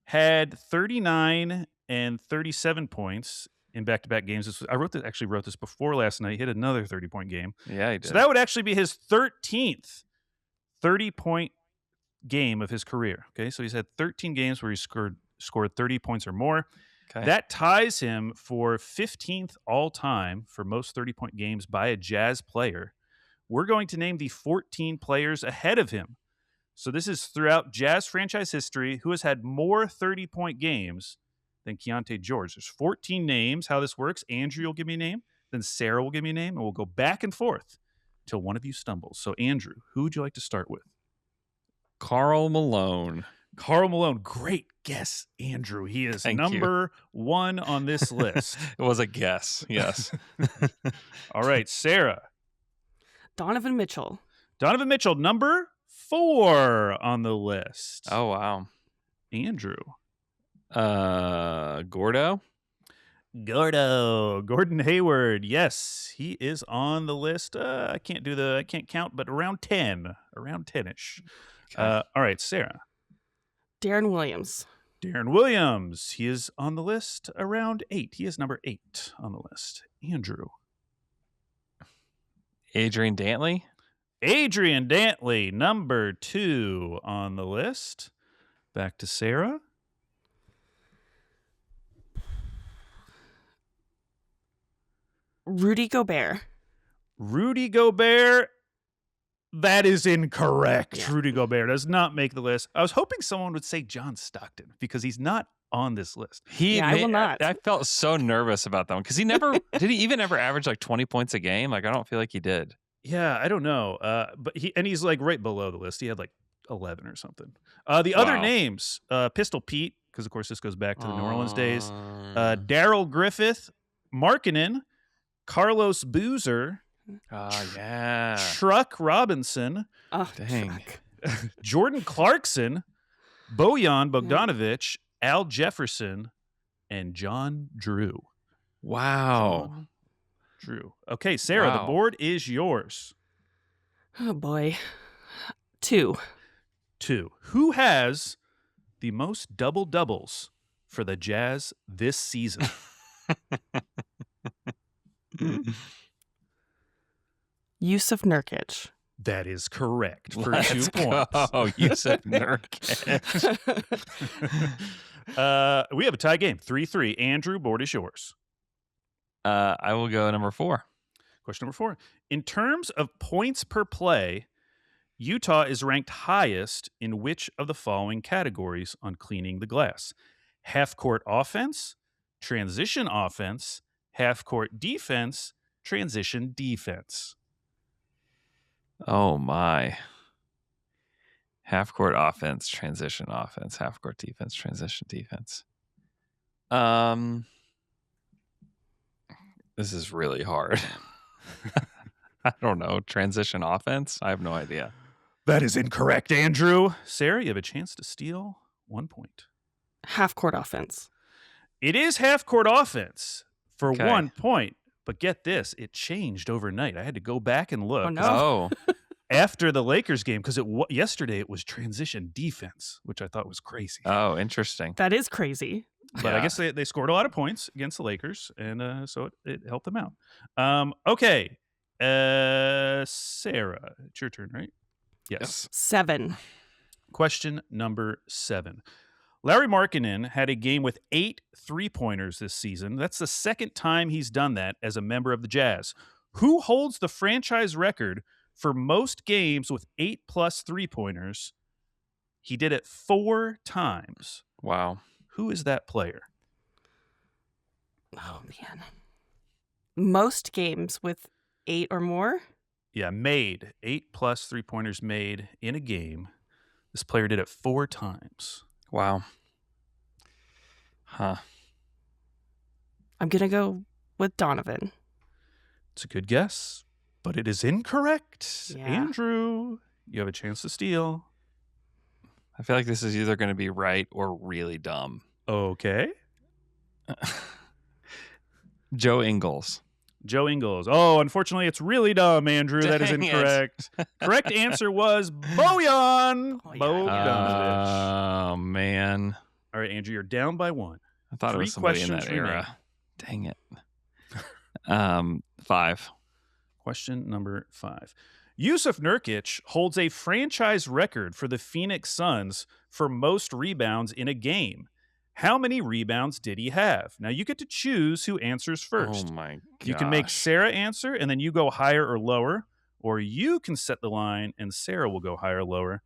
had 39 and 37 points in back-to-back games. I wrote this before last night. He hit another 30-point game. Yeah, he did. So that would actually be his 13th 30-point game of his career. Okay, so he's had 13 games where he scored 30 points or more. Okay. That ties him for 15th all-time for most 30-point games by a Jazz player. We're going to name the 14 players ahead of him. So this is throughout Jazz franchise history who has had more 30-point games than Keyonte George. There's 14 names. How this works, Andrew will give me a name, then Sarah will give me a name, and we'll go back and forth till one of you stumbles. So Andrew, who would you like to start with? Karl Malone. Karl Malone. Great guess, Andrew. He is number one on this list. It was a guess, yes. All right, Sarah. Donovan Mitchell. Donovan Mitchell, number 4 on the list. Oh, wow. Andrew. Gordo. Gordon Hayward. Yes, he is on the list. I can't count, but around 10. Around 10-ish. Okay. All right, Sarah. Darren Williams. Darren Williams. He is on the list around 8. He is number 8 on the list. Andrew. Adrian Dantley. Adrian Dantley, number 2 on the list. Back to Sarah. Rudy Gobert. Rudy Gobert. That is incorrect. Yeah. Rudy Gobert does not make the list. I was hoping someone would say John Stockton because he's not on this list. I will not. I felt so nervous about that one because he never did. He even ever average like 20 points a game? Like I don't feel like he did. Yeah, I don't know. But he's like right below the list. He had like 11 or something. The other names: Pistol Pete, because of course this goes back to the New Orleans days. Daryl Griffith, Markkanen, Carlos Boozer. Yeah. Truck Robinson. Oh, Dang. Truck. Jordan Clarkson, Bojan Bogdanovic, Al Jefferson, and John Drew. Wow. Drew. Okay, Sarah, the board is yours. Oh, boy. 2. Who has the most double-doubles for the Jazz this season? Yusuf Nurkic. That is correct for Let's 2 points. Oh, you said Nurkic. We have a tie game, 3-3. Andrew, board is yours. I will go number 4. Question number 4. In terms of points per play, Utah is ranked highest in which of the following categories on cleaning the glass? Half-court offense, transition offense, half-court defense, transition defense. Oh my. Half-court offense, transition offense, half-court defense, transition defense. This is really hard. I don't know. Transition offense? I have no idea. That is incorrect, Andrew. Sarah, you have a chance to steal 1 point. Half-court offense. It is half-court offense for 1 point. But get this, it changed overnight. I had to go back and look. Oh, no. Oh. After the Lakers game, because yesterday it was transition defense, which I thought was crazy. Oh, interesting. That is crazy. But I guess they scored a lot of points against the Lakers, and so it helped them out. Okay. Sarah, it's your turn, right? Yes. 7. Question number 7. Larry Markkanen had a game with 8 3-pointers this season. That's the second time he's done that as a member of the Jazz. Who holds the franchise record for most games with 8+ 3-pointers? He did it 4 times. Wow. Who is that player? Oh, man. Most games with 8 or more? Yeah, made. 8+ 3-pointers made in a game. This player did it 4 times. Wow. Huh. I'm going to go with Donovan. It's a good guess, but it is incorrect. Yeah. Andrew, you have a chance to steal. I feel like this is either going to be right or really dumb. Okay. Joe Ingles. Joe Ingles. Oh, unfortunately, it's really dumb, Andrew. That is Dang it. incorrect. Correct answer was Bojan Oh, yeah. Bogdanovic. Oh, man. All right, Andrew, you're down by one. I thought it 3 was somebody in questions that era. remaining. Dang it. 5. Question number 5. Yusuf Nurkic holds a franchise record for the Phoenix Suns for most rebounds in a game. How many rebounds did he have? Now, you get to choose who answers first. Oh, my gosh. You can make Sarah answer, and then you go higher or lower, or you can set the line, and Sarah will go higher or lower.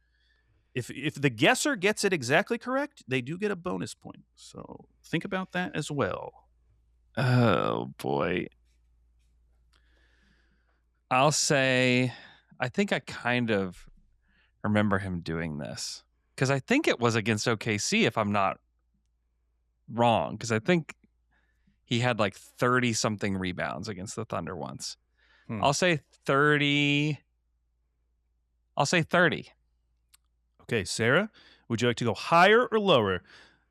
If the guesser gets it exactly correct, they do get a bonus point. So think about that as well. Oh, boy. I'll say, I think I kind of remember him doing this because I think it was against OKC, if I'm not wrong, because I think he had like 30 something rebounds against the Thunder once. I'll say 30. I'll say 30. Okay, Sarah, would you like to go higher or lower?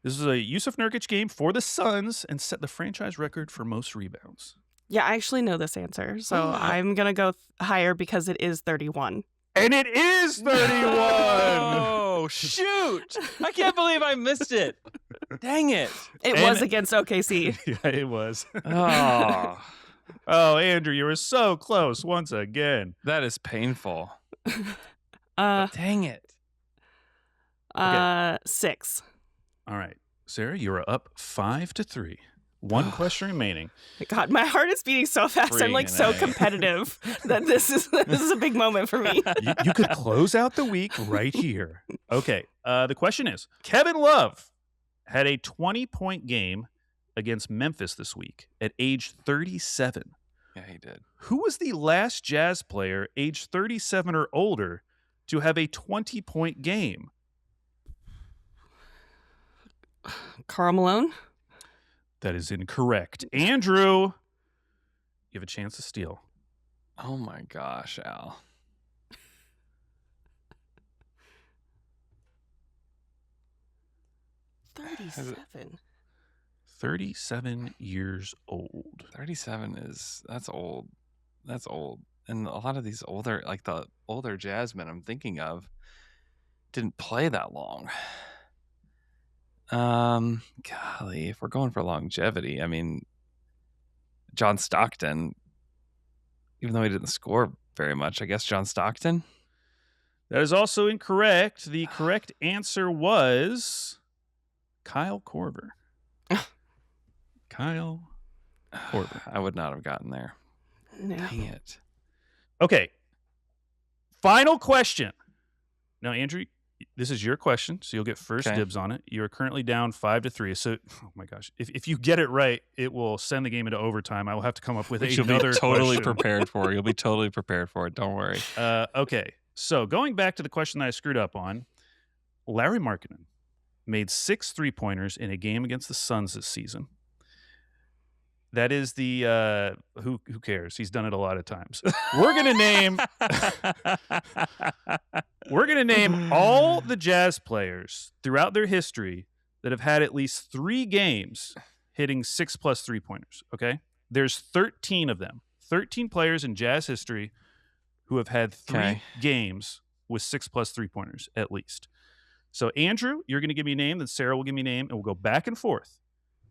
This is a Yusuf Nurkic game for the Suns and set the franchise record for most rebounds. Yeah, I actually know this answer, so I'm going to go higher because it is 31. And it is 31! Oh, shoot. I can't believe I missed it. Dang it. It was against OKC. Yeah, it was. Oh, Oh, Andrew, you were so close once again. that is painful. Uh, Dang it. 6. All right, Sarah, you are up 5-3. One question remaining. God, my heart is beating so fast. I'm like so Freaking A. competitive that this is a big moment for me. You could close out the week right here. Okay, the question is, Kevin Love had a 20-point game against Memphis this week at age 37. Yeah, he did. Who was the last Jazz player age 37 or older to have a 20-point game? Karl Malone? That is incorrect. Andrew, you have a chance to steal. Oh, my gosh, Al. $37. 37 years old. 37 that's old. That's old. And a lot of these older, like the older Jazzmen I'm thinking of, didn't play that long. Golly, if we're going for longevity, I mean, John Stockton, even though he didn't score very much, I guess John Stockton. That is also incorrect. The correct answer was Kyle Korver. Kyle Korver. I would not have gotten there. No. Dang it. Okay. Final question. Now, Andrew, this is your question, so you'll get first Okay. dibs on it. You are currently down 5-3. So, oh my gosh, if you get it right, it will send the game into overtime. I will have to come up with Which you'll another be totally question. prepared for. You'll be totally prepared for it. Don't worry. Okay, so going back to the question that I screwed up on, Larry Markkanen made 6 3-pointers in a game against the Suns this season. That is the who cares? He's done it a lot of times. We're gonna name all the Jazz players throughout their history that have had at least 3 games hitting 6+ 3-pointers. Okay, there's 13 of them. 13 players in Jazz history who have had 3 Okay. games with 6+ 3-pointers at least. So Andrew, you're going to give me a name, then Sarah will give me a name, and we'll go back and forth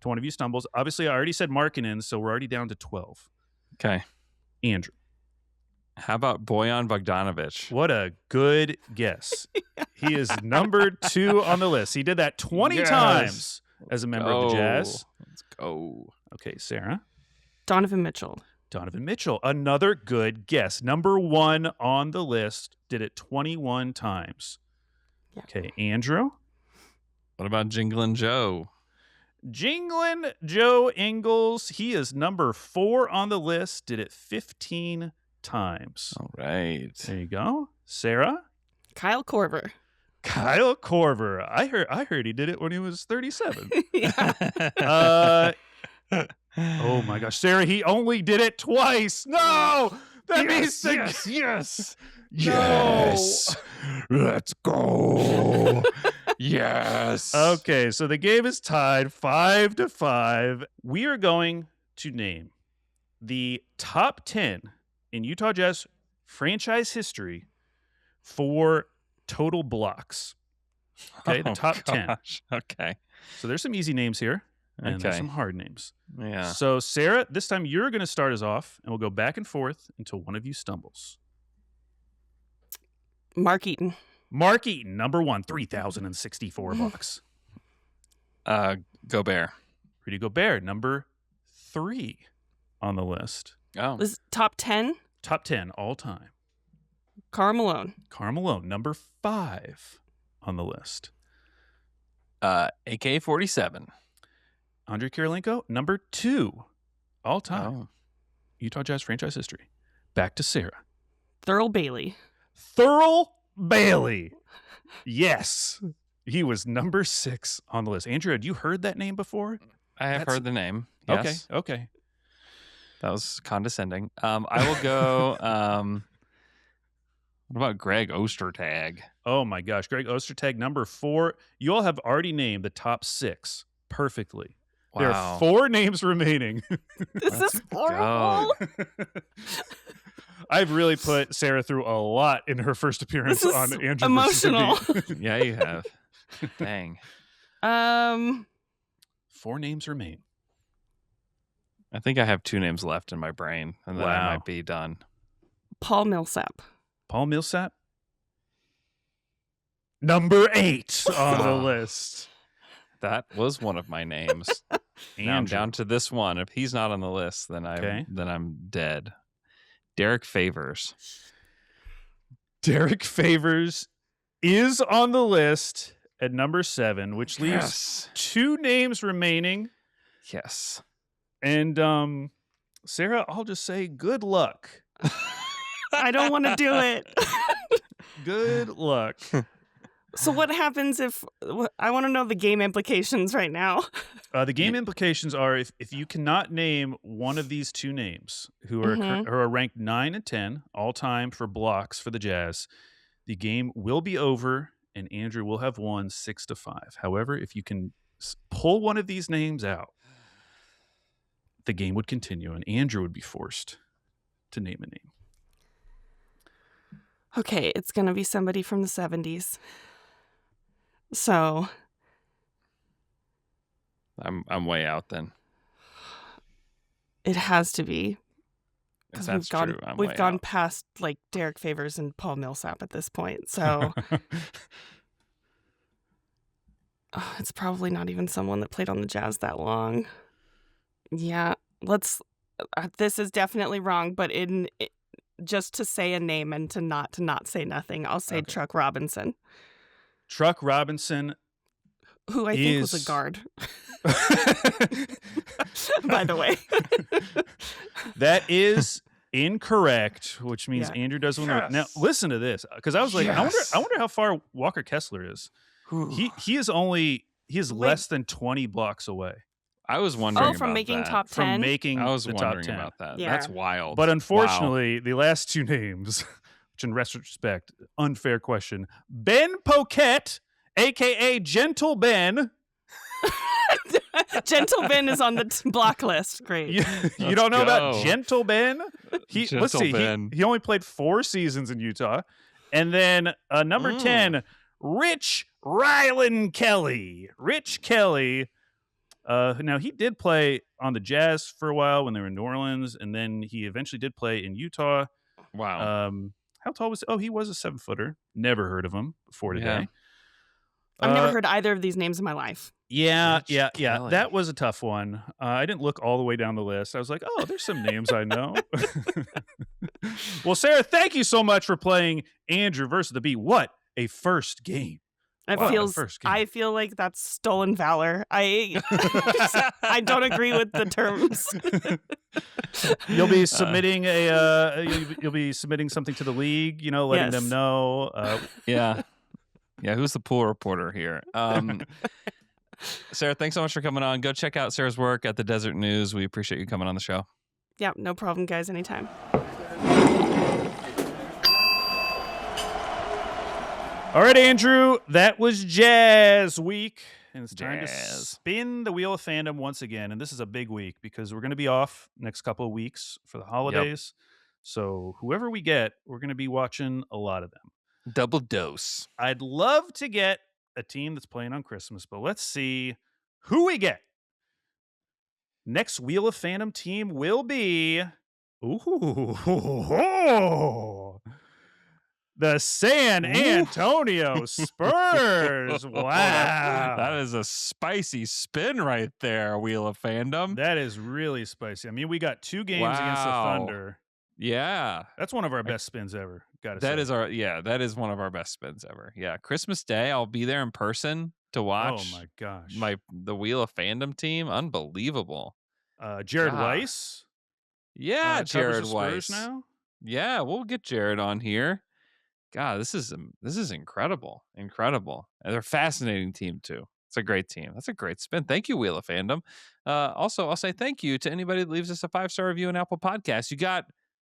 to one of you stumbles. Obviously, I already said Markkanen, so we're already down to 12. Okay. Andrew, How about Bojan Bogdanovic? what a good guess. He is number 2 on the list. He did that 20 Yes. times as a member of the Jazz. Let's go. Okay, Sarah. Donovan Mitchell. Donovan Mitchell, another good guess. Number 1 on the list, did it 21 times. Yeah. Okay, Andrew. What about Jinglin' Joe? Jinglin' Joe Ingles, he is number 4 on the list, did it 15 times. All right. There you go. Sarah. Kyle Korver. Kyle Korver. I heard he did it when he was 37. Yeah. Oh my gosh, Sarah, he only did it twice. No, that means yes. No. Let's go. Yes. Okay, so the game is tied 5-5. We are going to name the top 10 in Utah Jazz franchise history for total blocks. Okay, the top 10. Okay. So there's some easy names here, and there's Okay. some hard names. Yeah. So, Sarah, this time you're going to start us off, and we'll go back and forth until one of you stumbles. Mark Eaton. Mark Eaton, number 1, 3,064 bucks. Gobert. Rudy Gobert, number 3 on the list. Oh. This is top 10. Top 10 all time. Karl Malone. Karl Malone, number 5 on the list. AK-47. Andre Kirilenko, number 2 all time. Oh. Utah Jazz franchise history. Back to Sarah. Thurl Bailey. Thurl Bailey. Yes. He was number 6 on the list. Andrew, had you heard that name before? I have heard the name. Yes. Okay. That was condescending. I will go. What about Greg Ostertag? Oh my gosh. Greg Ostertag, number 4. You all have already named the top 6 perfectly. Wow. There are 4 names remaining. This Let's is horrible. I've really put Sarah through a lot in her first appearance This is on Andrew emotional. versus the Beat. Yeah, you have. Dang. 4 names remain. I think I have 2 names left in my brain, and then I might be done. Paul Millsap. Paul Millsap, number 8 on the list. That was one of my names. Now I'm Andrew. down to this one. If he's not on the list, then I'm dead. Derek Favors. Derek Favors is on the list at number 7, which leaves Yes. 2 names remaining. Yes. And Sarah, I'll just say good luck. I don't want to do it. Good luck. So what happens if I want to know the game implications right now? The game implications are if you cannot name one of these 2 names who are ranked 9 and 10 all time for blocks for the Jazz, the game will be over and Andrew will have won 6-5. However, if you can pull one of these names out, the game would continue and Andrew would be forced to name a name. Okay, it's going to be somebody from the 70s. So I'm way out then. it has to be. If Because that's true, I'm we've way gone out. past like Derek Favors and Paul Millsap at this point. So it's probably not even someone that played on the Jazz that long. Yeah, let's. This is definitely wrong, but just to say a name and to not say nothing, I'll say Okay. Truck Robinson, Truck Robinson who I think was a guard. By the way. That is incorrect, which means Yeah. Andrew doesn't win. Now listen to this, because I was like, Yes. I wonder how far Walker Kessler is. He is less than 20 blocks away I was wondering from about making that. top from 10. making I was the top wondering 10. about that. Yeah. That's wild. But Wow. unfortunately, the last 2 names, which in retrospect, unfair question. Ben Poquette, a.k.a. Gentle Ben. Gentle Ben is on the block list. Great. You don't know about go. Gentle Ben? Let's see. Ben. He only played 4 seasons in Utah. And then number 10, Rich Rylan Kelly. Rich Kelly. Now, he did play on the Jazz for a while when they were in New Orleans, and then he eventually did play in Utah. Wow. How tall was he? Oh, he was a 7-footer. Never heard of him before today. I've never heard either of these names in my life. Yeah. Kelly. That was a tough one. I didn't look all the way down the list. I was like, oh, there's some names I know. Well, Sarah, thank you so much for playing Andrew versus the Beat. What a first game. First game. I feel like that's stolen valor. I don't agree with the terms. You'll be submitting you'll be submitting something to the league, letting Yes. them know. Yeah. Who's the pool reporter here? Sarah, thanks so much for coming on. Go check out Sarah's work at the Desert News. We appreciate you coming on the show. Yeah, no problem, guys. Anytime. All right, Andrew, that was Jazz Week. And it's time to Jazz. spin the wheel of fandom once again. And this is a big week because we're going to be off next couple of weeks for the holidays. So whoever we get, we're going to be watching a lot of them. Double dose. I'd love to get a team that's playing on Christmas, but let's see who we get. Next Wheel of Fandom team will be the San Antonio Spurs. Wow. That is a spicy spin right there, Wheel of Fandom. That is really spicy. I mean, we got 2 games against the Thunder. Yeah. That's one of our best spins ever. Gotta say. That is one of our best spins ever. Yeah. Christmas Day, I'll be there in person to watch. Oh my gosh. The Wheel of Fandom team. Unbelievable. Jared Weiss. Yeah, Jared covers the Weiss. Spurs now. Yeah, we'll get Jared on here. God, this is incredible. Incredible. And they're a fascinating team too. It's a great team. That's a great spin. Thank you, Wheel of Fandom. Also, I'll say thank you to anybody that leaves us a 5-star review on Apple Podcasts. You got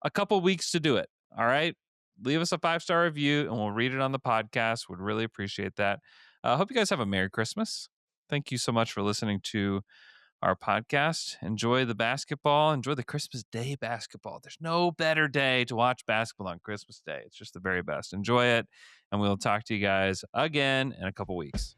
a couple weeks to do it. All right. Leave us a 5-star review and we'll read it on the podcast. Would really appreciate that. I hope you guys have a Merry Christmas. Thank you so much for listening to our podcast. Enjoy the basketball. Enjoy the Christmas Day basketball. There's no better day to watch basketball on Christmas Day. It's just the very best. Enjoy it. And we'll talk to you guys again in a couple weeks.